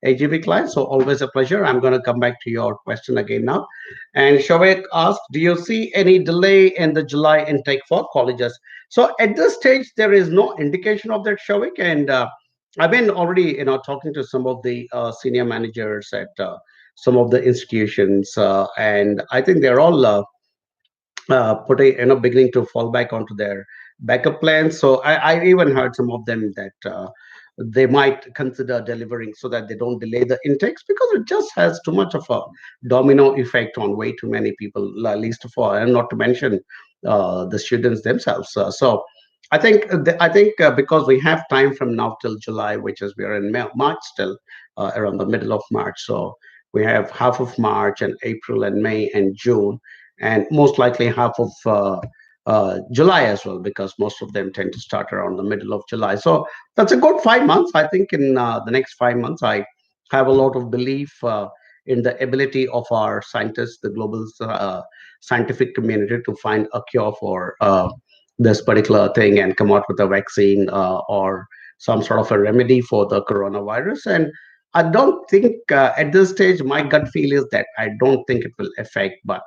AGV clients. So always a pleasure. I'm going to come back to your question again now. And Shavik asked, do you see any delay in the July intake for colleges? So at this stage, there is no indication of that, Shavik. And I've been already, talking to some of the senior managers at some of the institutions, and I think they're all putting beginning to fall back onto their backup plans. So I even heard some of them that they might consider delivering so that they don't delay the intakes, because it just has too much of a domino effect on way too many people, at least of all, and not to mention the students themselves. So I think because we have time from now till July, which is we are in March still, around the middle of March. So we have half of March and April and May and June, and most likely half of July as well, because most of them tend to start around the middle of July. So that's a good 5 months. I think in the next 5 months, I have a lot of belief in the ability of our scientists, the global scientific community, to find a cure for this particular thing and come out with a vaccine or some sort of a remedy for the coronavirus. And I don't think at this stage, my gut feel is that I don't think it will affect, but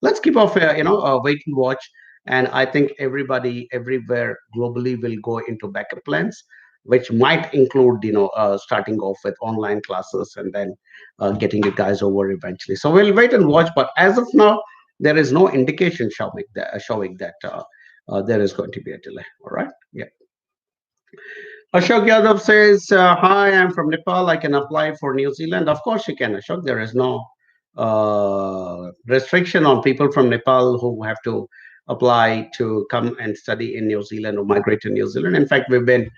let's keep off, wait and watch. And I think everybody everywhere globally will go into backup plans, which might include, starting off with online classes and then getting you guys over eventually. So we'll wait and watch. But as of now, there is no indication showing that there is going to be a delay. All right. Yeah. Ashok Yadav says, hi, I'm from Nepal. I can apply for New Zealand. Of course, you can, Ashok. There is no restriction on people from Nepal who have to apply to come and study in New Zealand or migrate to New Zealand. In fact, we've been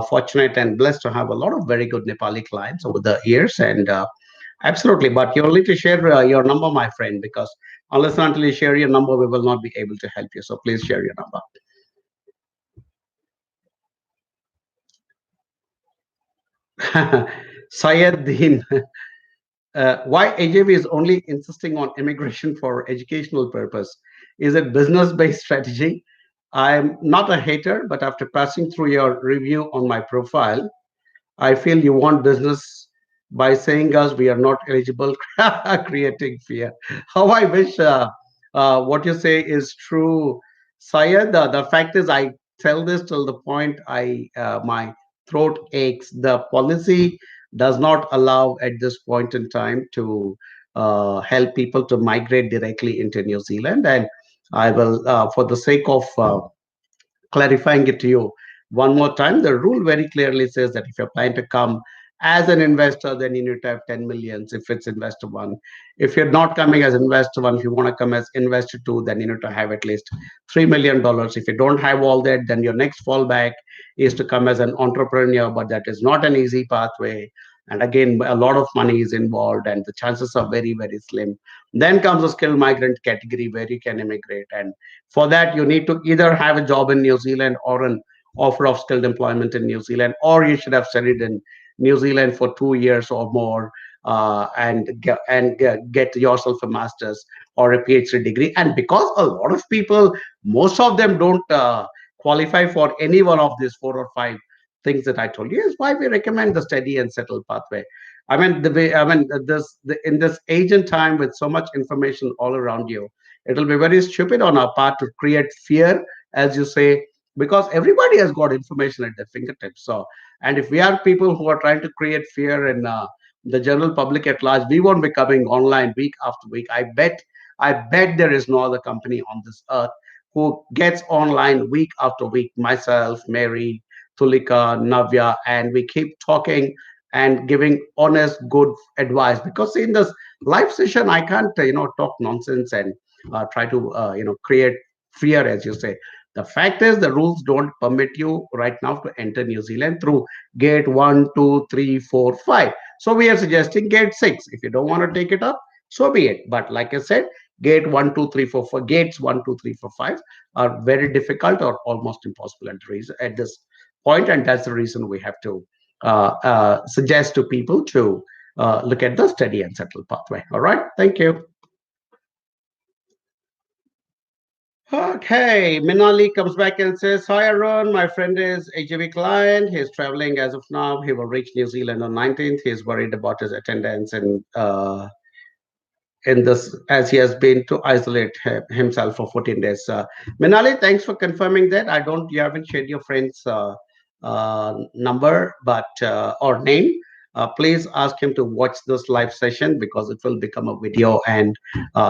fortunate and blessed to have a lot of very good Nepali clients over the years. And absolutely. But you'll need to share your number, my friend, because unless and until you share your number, we will not be able to help you. So please share your number. Syed Din. Why AJV is only insisting on immigration for educational purpose? Is it business-based strategy? I'm not a hater, but after passing through your review on my profile, I feel you want business by saying us we are not eligible, creating fear. How I wish what you say is true, Syed. The fact is, I tell this till the point I my throat aches. The policy does not allow at this point in time to help people to migrate directly into New Zealand, and I will, for the sake of clarifying it to you one more time. The rule very clearly says that if you're planning to come as an investor, then you need to have 10 millions if it's investor one. If you're not coming as investor one, if you want to come as investor two, then you need to have at least $3 million. If you don't have all that, then your next fallback is to come as an entrepreneur, but that is not an easy pathway. And again, a lot of money is involved, and the chances are very, very slim. Then comes a skilled migrant category where you can immigrate. And for that, you need to either have a job in New Zealand or an offer of skilled employment in New Zealand, or you should have studied in New Zealand for 2 years or more, and get yourself a master's or a PhD degree. And because a lot of people, most of them don't qualify for any one of these four or five things that I told you, is why we recommend the steady and settled pathway. I mean, in this age and time with so much information all around you, it will be very stupid on our part to create fear, as you say, because everybody has got information at their fingertips. So, and if we are people who are trying to create fear in the general public at large, we won't be coming online week after week. I bet there is no other company on this earth who gets online week after week. Myself, Mary, Tulika, Navya, and we keep talking and giving honest, good advice. Because in this live session, I can't, talk nonsense and try to create fear, as you say. The fact is, the rules don't permit you right now to enter New Zealand through gate 1, 2, 3, 4, 5. So we are suggesting gate 6. If you don't want to take it up, so be it. But like I said, gate 1, 2, 3, 4, 4 gates 1, 2, 3, 4, 5 are very difficult or almost impossible at this point, and that's the reason we have to suggest to people to look at the steady and settled pathway. All right. Thank you. Okay, Minali comes back and says, "Hi, Arun. My friend is AJV client. He's traveling as of now. He will reach New Zealand on 19th. He's worried about his attendance and in this as he has been to isolate himself for 14 days. Minali, thanks for confirming that. I don't, you haven't shared your friend's number but or name. Please ask him to watch this live session because it will become a video and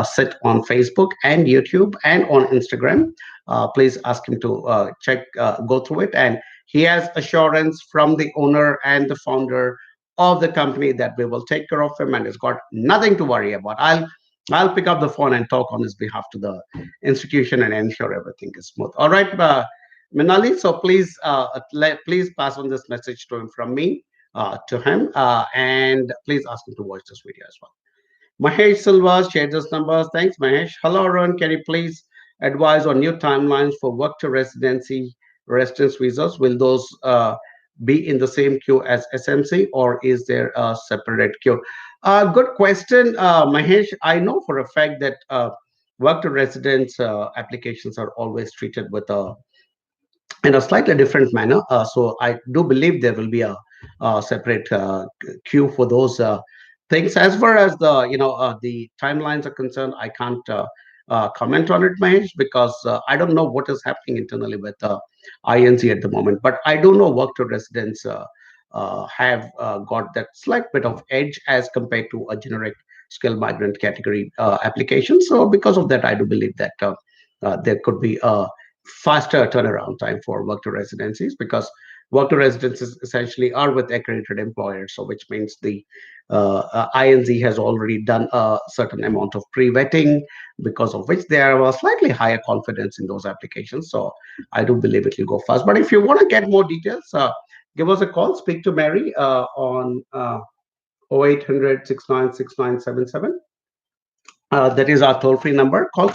sit on Facebook and YouTube and on Instagram. Please ask him to go through it. And he has assurance from the owner and the founder of the company that we will take care of him and he's got nothing to worry about. I'll pick up the phone and talk on his behalf to the institution and ensure everything is smooth. All right, Minali. So please pass on this message to him from me to him, and please ask him to watch this video as well. Mahesh Silva shared his numbers. Thanks, Mahesh. Hello, Arun. Can you please advise on new timelines for work to residency residence visas? Will those be in the same queue as SMC or is there a separate queue? Good question, Mahesh. I know for a fact that work to residence applications are always treated with a in a slightly different manner. So I do believe there will be a separate queue for those things. As far as the timelines are concerned, I can't comment on it, Mahesh, because I don't know what is happening internally with INC at the moment. But I do know work to residents have got that slight bit of edge as compared to a generic skilled migrant category application. So because of that, I do believe that there could be a faster turnaround time for work to residencies because work to residencies essentially are with accredited employers, so which means the INZ has already done a certain amount of pre-vetting, because of which there are a slightly higher confidence in those applications. So I do believe it will go fast. But if you want to get more details, give us a call. Speak to Mary on 0800 that is our toll free number. Call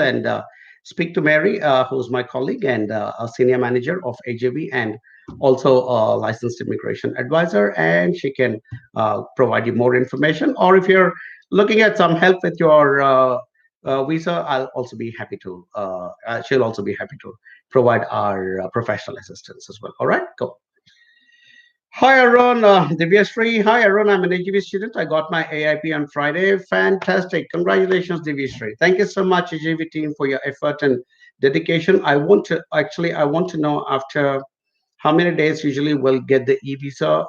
and speak to Mary, who's my colleague and a senior manager of AJV and also a licensed immigration advisor. And she can provide you more information. Or if you're looking at some help with your visa, I'll also be happy to, she'll also be happy to provide our professional assistance as well. All right, go. Hi, Arun. Divyashree. Hi, Arun. I'm an AGV student. I got my AIP on Friday. Fantastic. Congratulations, Divyashree. Thank you so much, AGV team, for your effort and dedication. I want to know after how many days usually will get the e-visa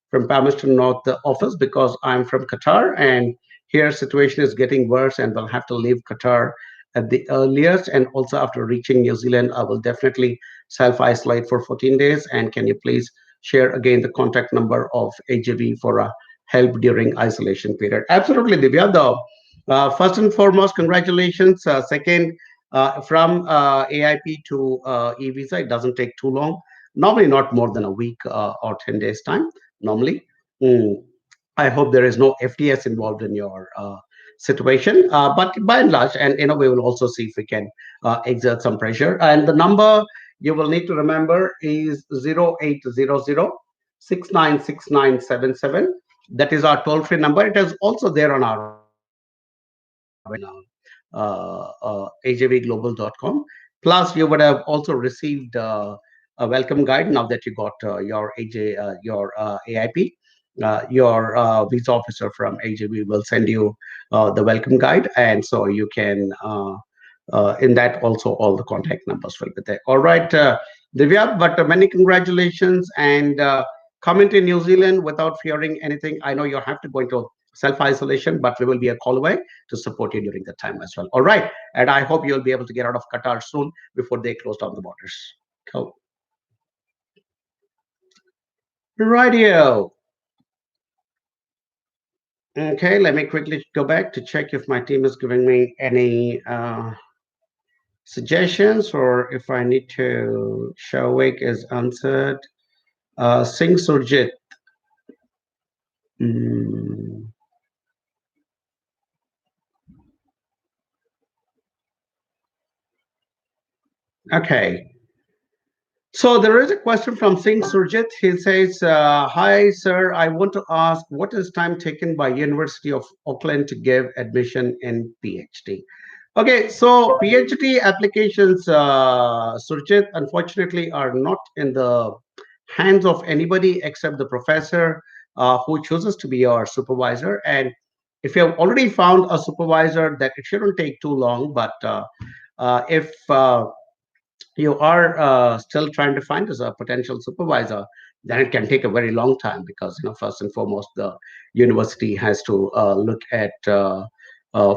from Palmerston North office because I'm from Qatar and here situation is getting worse and we'll have to leave Qatar at the earliest. And also after reaching New Zealand, I will definitely self-isolate for 14 days. And can you please share again the contact number of AJV for help during isolation period? Absolutely, Divya. First and foremost, congratulations. Second, from AIP to e-visa, it doesn't take too long. Normally, not more than a week or 10 days time. Normally, Mm, I hope there is no FTS involved in your situation. But by and large, and we will also see if we can exert some pressure. And the number you will need to remember is 0800 That is our toll free number. It is also there on our ajvglobal.com. Plus, you would have also received a welcome guide now that you got your AIP. Your visa officer from AJV will send you the welcome guide, and so you can. In that, also all the contact numbers will be there. All right, Divya. But many congratulations and come into New Zealand without fearing anything. I know you have to go into self isolation, but we will be a call away to support you during that time as well. All right. And I hope you'll be able to get out of Qatar soon before they close down the borders. Cool. Rightio. Okay, let me quickly go back to check if my team is giving me any suggestions or if I need to show wake is answered. Singh Surjit. Mm, okay. So there is a question from Singh Surjit. He says, "Hi, sir. I want to ask, what is time taken by University of Auckland to give admission in PhD?" Okay, so PhD applications, Surjit, unfortunately, are not in the hands of anybody except the professor who chooses to be your supervisor. And if you have already found a supervisor, that it shouldn't take too long. But if you are still trying to find as a potential supervisor, then it can take a very long time because first and foremost the university has to look at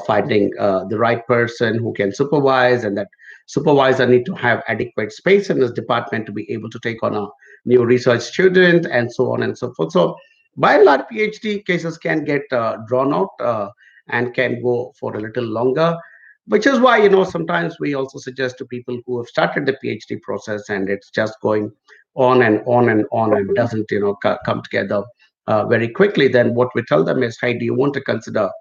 finding the right person who can supervise, and that supervisor need to have adequate space in his department to be able to take on a new research student and so on and so forth. So by and large, PhD cases can get drawn out and can go for a little longer, which is why sometimes we also suggest to people who have started the PhD process and it's just going on and on and on and doesn't come together very quickly. Then what we tell them is, hey, do you want to consider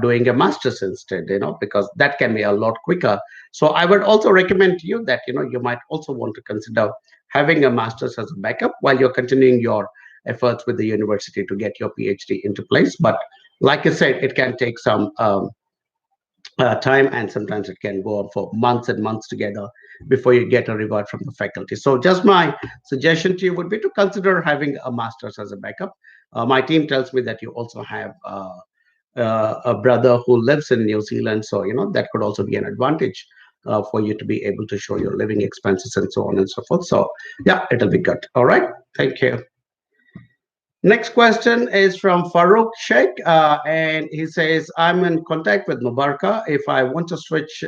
doing a master's instead, because that can be a lot quicker. So I would also recommend to you that you might also want to consider having a master's as a backup while you're continuing your efforts with the university to get your PhD into place. But like I said, it can take some time, and sometimes it can go on for months and months together before you get a reward from the faculty. So just my suggestion to you would be to consider having a master's as a backup. My team tells me that you also have a brother who lives in New Zealand, so that could also be an advantage for you to be able to show your living expenses and so on and so forth. So yeah, it'll be good. All right, thank you. Next question is from Farouk Sheikh, and he says, "I'm in contact with Mubaraka. If I want to switch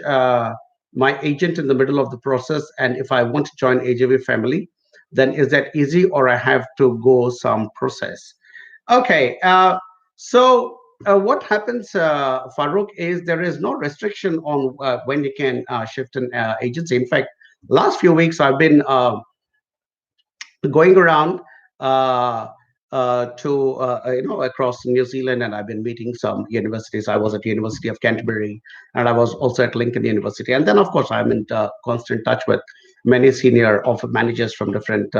my agent in the middle of the process, and if I want to join AJV family, then is that easy, or I have to go some process?" Okay, so what happens, Farouk, is there is no restriction on when you can shift an agency. In fact, last few weeks I've been going around uh, to across New Zealand, and I've been meeting some universities. I was at University of Canterbury, and I was also at Lincoln University, and then of course I'm in constant touch with many senior of managers from different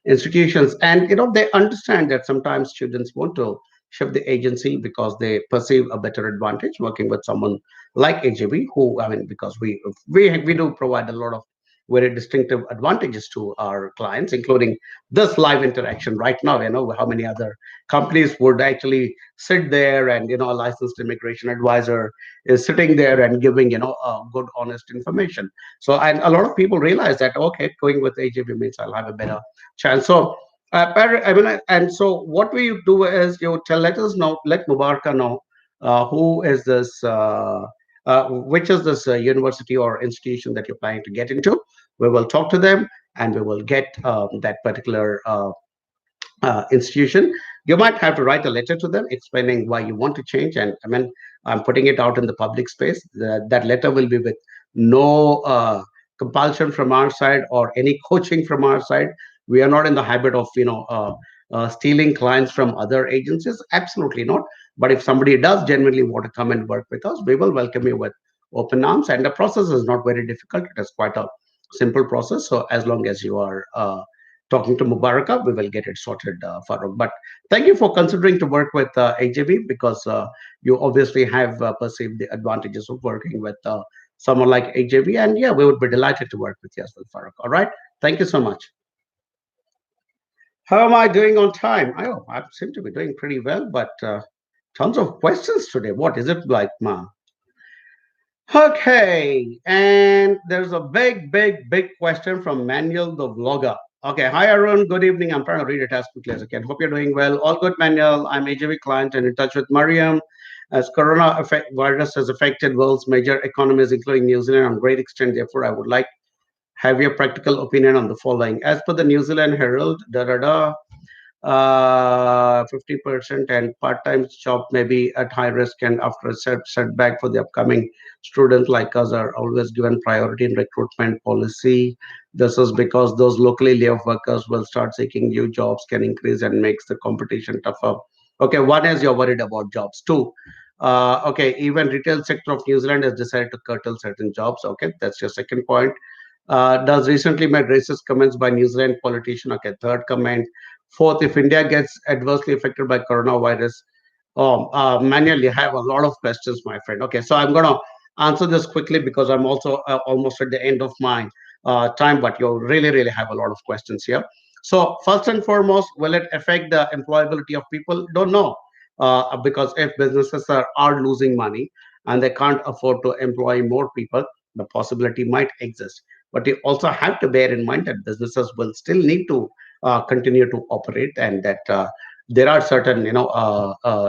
institutions, and they understand that sometimes students want to shift the agency because they perceive a better advantage working with someone like AJB, who, I mean, because we do provide a lot of very distinctive advantages to our clients, including this live interaction right now. How many other companies would actually sit there, and a licensed immigration advisor is sitting there and giving good honest information. So, and a lot of people realize that, okay, going with AJB means I'll have a better chance. So I mean, and so what we do is let us know, let Mubaraka know who is this which is this university or institution that you're planning to get into. We will talk to them, and we will get that particular institution. You might have to write a letter to them explaining why you want to change. And I mean, I'm putting it out in the public space. That letter will be with no compulsion from our side or any coaching from our side. We are not in the habit of stealing clients from other agencies. Absolutely not. But if somebody does genuinely want to come and work with us, we will welcome you with open arms. And the process is not very difficult. It is quite a simple process. So as long as you are talking to Mubaraka, we will get it sorted, Farooq. But thank you for considering to work with AJB, because you obviously have perceived the advantages of working with someone like AJB. And yeah, we would be delighted to work with you as well, Farooq. All right. Thank you so much. How am I doing on time? I seem to be doing pretty well, but tons of questions today. What is it like, Ma? Okay, and there's a big question from Manuel the vlogger. Okay, hi Arun, good evening. I'm trying to read it as quickly as I can. Hope you're doing well. All good, Manuel. I'm AJV client and in touch with Mariam. As virus has affected world's major economies, including New Zealand, on great extent. Therefore, I would like have your practical opinion on the following. As per the New Zealand Herald, 50% and part-time job may be at high risk, and after a setback for the upcoming students like us are always given priority in recruitment policy. This is because those locally laid off workers will start seeking new jobs, can increase and makes the competition tougher. Okay, one is you're worried about jobs. Two, okay, even retail sector of New Zealand has decided to curtail certain jobs. Okay, that's your second point. Does recently made racist comments by New Zealand politician. Okay, third comment. Fourth, if India gets adversely affected by coronavirus, oh, manually, I have a lot of questions, my friend. Okay, so I'm going to answer this quickly because I'm also almost at the end of my time, but you really, really have a lot of questions here. So, first and foremost, will it affect the employability of people? Don't know. Because if businesses are losing money and they can't afford to employ more people, the possibility might exist. But you also have to bear in mind that businesses will still need to continue to operate, and that there are certain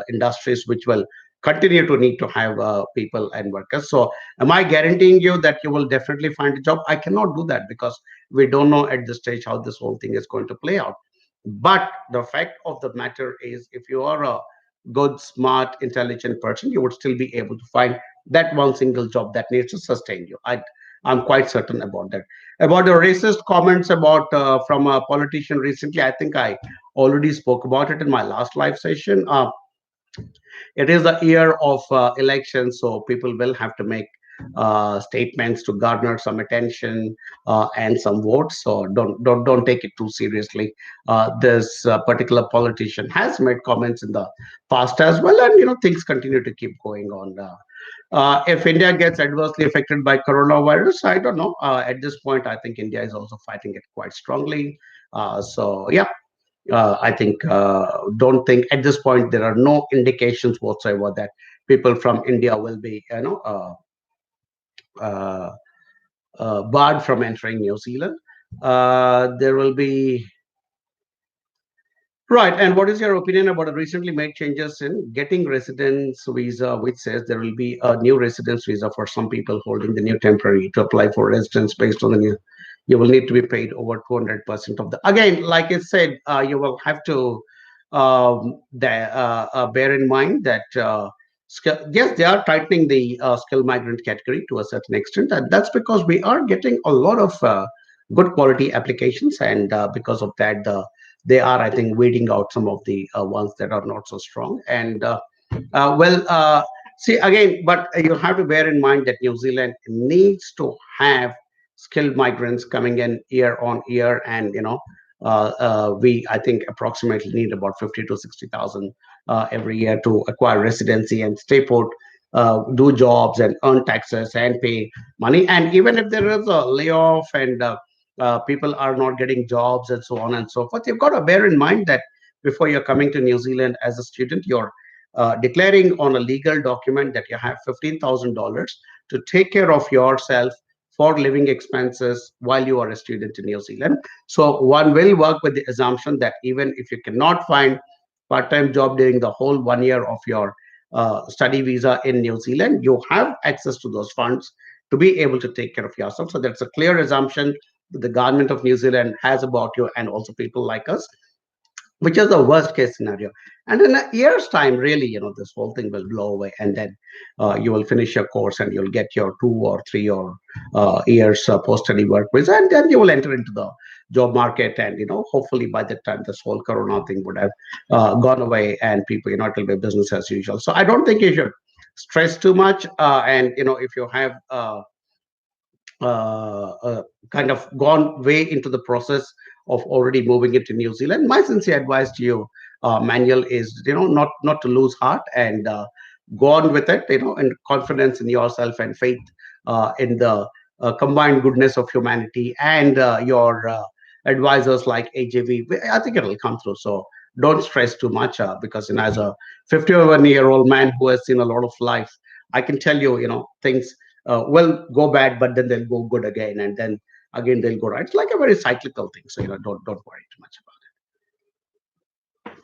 industries which will continue to need to have people and workers. So am I guaranteeing you that you will definitely find a job? I cannot do that because we don't know at this stage how this whole thing is going to play out. But the fact of the matter is, if you are a good, smart, intelligent person, you would still be able to find that one single job that needs to sustain you. I'm quite certain about that. About the racist comments about from a politician recently, I think I already spoke about it in my last live session. It is the year of elections, so people will have to make statements to garner some attention and some votes. So don't take it too seriously. This particular politician has made comments in the past as well, and things continue to keep going on. If India gets adversely affected by coronavirus, I don't know. At this point, I think India is also fighting it quite strongly. So yeah, I think don't think at this point there are no indications whatsoever that people from India will be uh, barred from entering New Zealand. There will be Right. And what is your opinion about the recently made changes in getting residence visa, which says there will be a new residence visa for some people holding the new temporary to apply for residence based on the new. You will need to be paid over 200% of the. Again, like I said, you will have to bear in mind that yes, they are tightening the skilled migrant category to a certain extent, and that's because we are getting a lot of good quality applications, and because of that, they are, I think, weeding out some of the ones that are not so strong. And well, see again, but you have to bear in mind that New Zealand needs to have skilled migrants coming in year on year, and we, I think, approximately need about 50 to 60,000 every year to acquire residency and stay put. Do jobs and earn taxes and pay money, and even if there is a layoff and people are not getting jobs and so on and so forth. You've got to bear in mind that before you're coming to New Zealand as a student, you're declaring on a legal document that you have $15,000 to take care of yourself for living expenses while you are a student in New Zealand. So one will work with the assumption that even if you cannot find part-time job during the whole 1 year of your study visa in New Zealand, you have access to those funds to be able to take care of yourself. So that's a clear assumption the government of New Zealand has about you and also people like us, which is the worst case scenario. And in a year's time, really, this whole thing will blow away, and then you will finish your course and you'll get your 2 or 3 or years post-study work visa, and then you will enter into the job market. And hopefully by that time, this whole Corona thing would have gone away, and people, it will be business as usual. So I don't think you should stress too much. And if you have kind of gone way into the process of already moving into New Zealand, my sincere advice to you, Manuel, is not to lose heart and go on with it. And confidence in yourself and faith in the combined goodness of humanity and your advisors like AJV. I think it will come through. So don't stress too much because as a 51-year-old man who has seen a lot of life, I can tell you, things will go bad, but then they'll go good again, and then again they'll go right. It's like a very cyclical thing. So don't worry too much about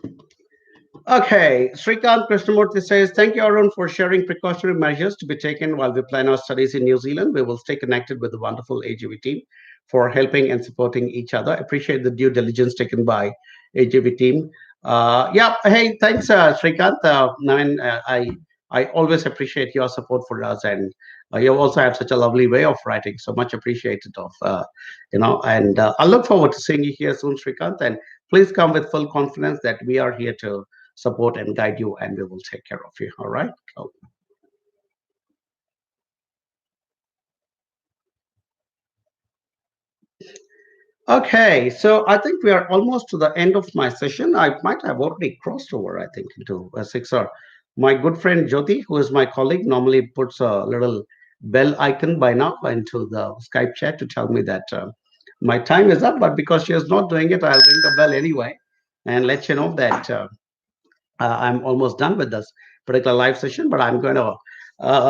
it. Okay, Srikant Krishnamurthy says, "Thank you, Arun, for sharing precautionary measures to be taken while we plan our studies in New Zealand. We will stay connected with the wonderful AGV team for helping and supporting each other. Appreciate the due diligence taken by AGV team." Yeah, hey, thanks, Srikant. I always appreciate your support for us, and you also have such a lovely way of writing. So much appreciated of and I look forward to seeing you here soon, Srikant. And please come with full confidence that we are here to support and guide you, and we will take care of you. All right. Cool. Okay, so I think we are almost to the end of my session. I might have already crossed over, I think, into a six or my good friend Jyoti, who is my colleague, normally puts a little bell icon by now into the Skype chat to tell me that my time is up. But because she is not doing it, I'll ring the bell anyway and let you know that I'm almost done with this particular live session, but I'm going to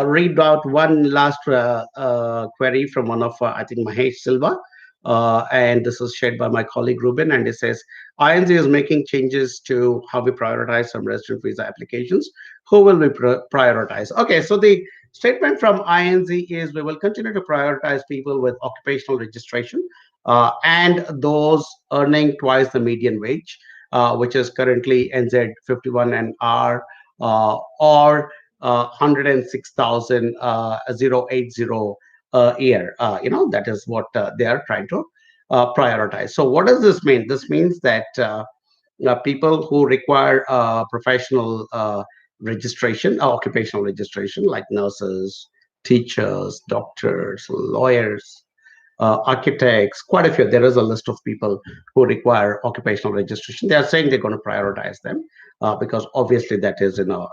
read out one last query from one of, I think, Mahesh Silva. And this is shared by my colleague Ruben. And it says INZ is making changes to how we prioritize some resident visa applications. Who will we prioritize? Okay, so the statement from INZ is we will continue to prioritize people with occupational registration and those earning twice the median wage, which is currently NZ 51 an hour or 106,080 a year. That is what they are trying to prioritize. So, what does this mean? This means that people who require professional registration, occupational registration, like nurses, teachers, doctors, lawyers, architects, quite a few. There is a list of people who require occupational registration. They are saying they're going to prioritize them because obviously that is in a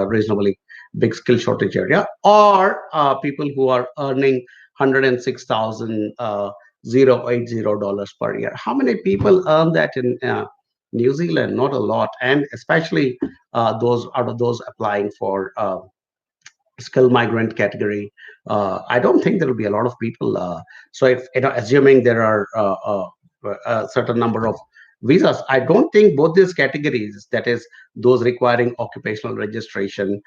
reasonably big skill shortage area. Or people who are earning 106,000 $0.80 per year. How many people earn that in New Zealand? Not a lot, and especially those out of those applying for skilled migrant category. I don't think there will be a lot of people. So if assuming there are a certain number of visas, I don't think both these categories, that is those requiring occupational registration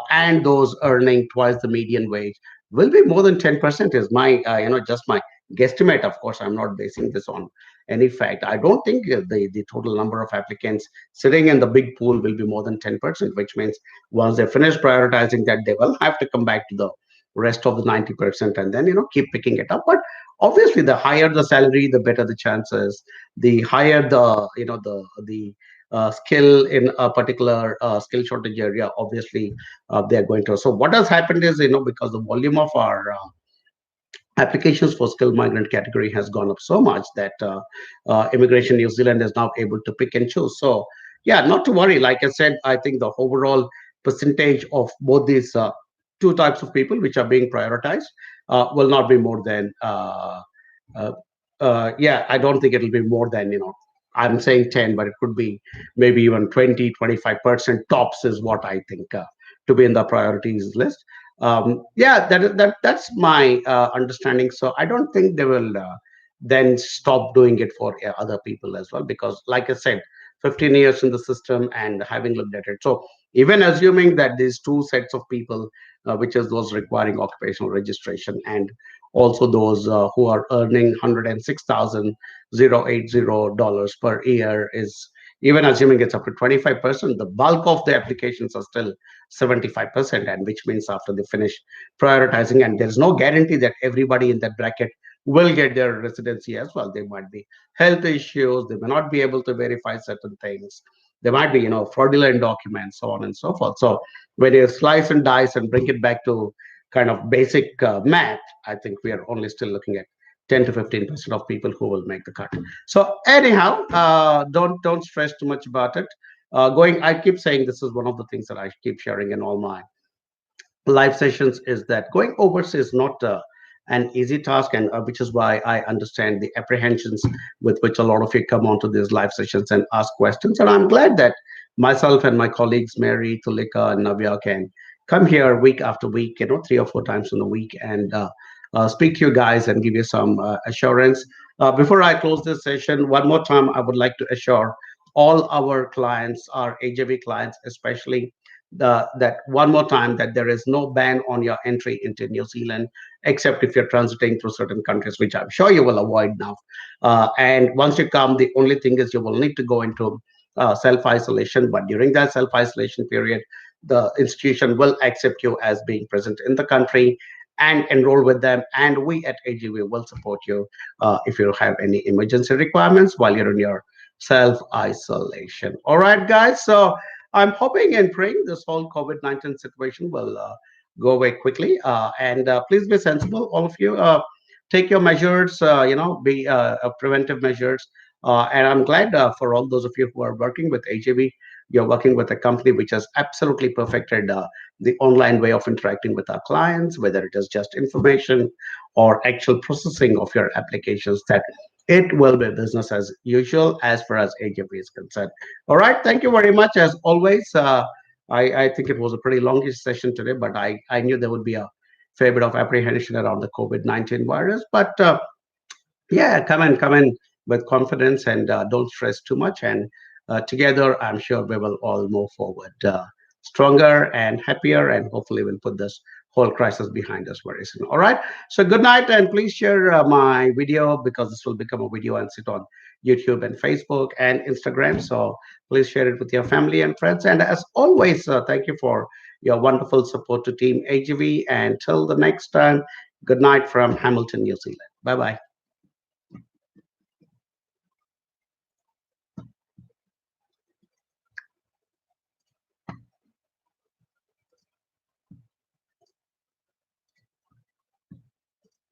and those earning twice the median wage, will be more than 10%. Is my just my guesstimate. Of course, I'm not basing this on any fact. I don't think the total number of applicants sitting in the big pool will be more than 10%, which means once they finish prioritizing that, they will have to come back to the rest of the 90% and then keep picking it up. But obviously the higher the salary, the better the chances. The higher the the skill in a particular skill shortage area, obviously they're going to. So what has happened is, because the volume of our applications for skilled migrant category has gone up so much that immigration New Zealand is now able to pick and choose. So yeah, not to worry. Like I said, I think the overall percentage of both these two types of people which are being prioritized will not be more than uh, yeah, I don't think it'll be more than, I'm saying 10, but it could be maybe even 20, 25% tops is what I think to be in the priorities list. Yeah, that's my understanding. So I don't think they will then stop doing it for other people as well, because like I said, 15 years in the system and having looked at it. So even assuming that these two sets of people, which is those requiring occupational registration and also those who are earning 106,080 dollars per year, is even assuming it's up to 25%, the bulk of the applications are still 75%, and which means after they finish prioritizing, and there's no guarantee that everybody in that bracket will get their residency as well. There might be health issues, they may not be able to verify certain things, there might be fraudulent documents, so on and so forth. So when you slice and dice and bring it back to kind of basic math, I think we are only still looking at 10 to 15% of people who will make the cut. So anyhow, don't stress too much about it. I keep saying this is one of the things that I keep sharing in all my live sessions, is that going overseas is not an easy task, and which is why I understand the apprehensions with which a lot of you come onto these live sessions and ask questions. And I'm glad that myself and my colleagues Mary, Tulika, and Navya can come here week after week, 3 or 4 times in a week, and speak to you guys and give you some assurance. Before I close this session, one more time, I would like to assure all our clients, our AJV clients especially, that one more time, that there is no ban on your entry into New Zealand, except if you're transiting through certain countries, which I'm sure you will avoid now. And once you come, the only thing is you will need to go into self isolation. But during that self isolation period, the institution will accept you as being present in the country and enroll with them. And we at AGV will support you if you have any emergency requirements while you're in your self isolation. All right, guys. So I'm hoping and praying this whole COVID-19 situation will go away quickly. And please be sensible, all of you. take your measures, be preventive measures. And I'm glad for all those of you who are working with AJB, you're working with a company which has absolutely perfected the online way of interacting with our clients, whether it is just information or actual processing of your applications, that it will be business as usual as far as AJB is concerned. All right. Thank you very much. As always, I think it was a pretty longish session today, but I knew there would be a fair bit of apprehension around the COVID-19 virus. But yeah, come in with confidence and don't stress too much. And together, I'm sure we will all move forward stronger and happier, and hopefully, we'll put this whole crisis behind us very soon. All right. So, good night, and please share my video because this will become a video and sit on YouTube and Facebook and Instagram. So, please share it with your family and friends. And as always, thank you for your wonderful support to Team AGV. And till the next time, good night from Hamilton, New Zealand. Bye bye.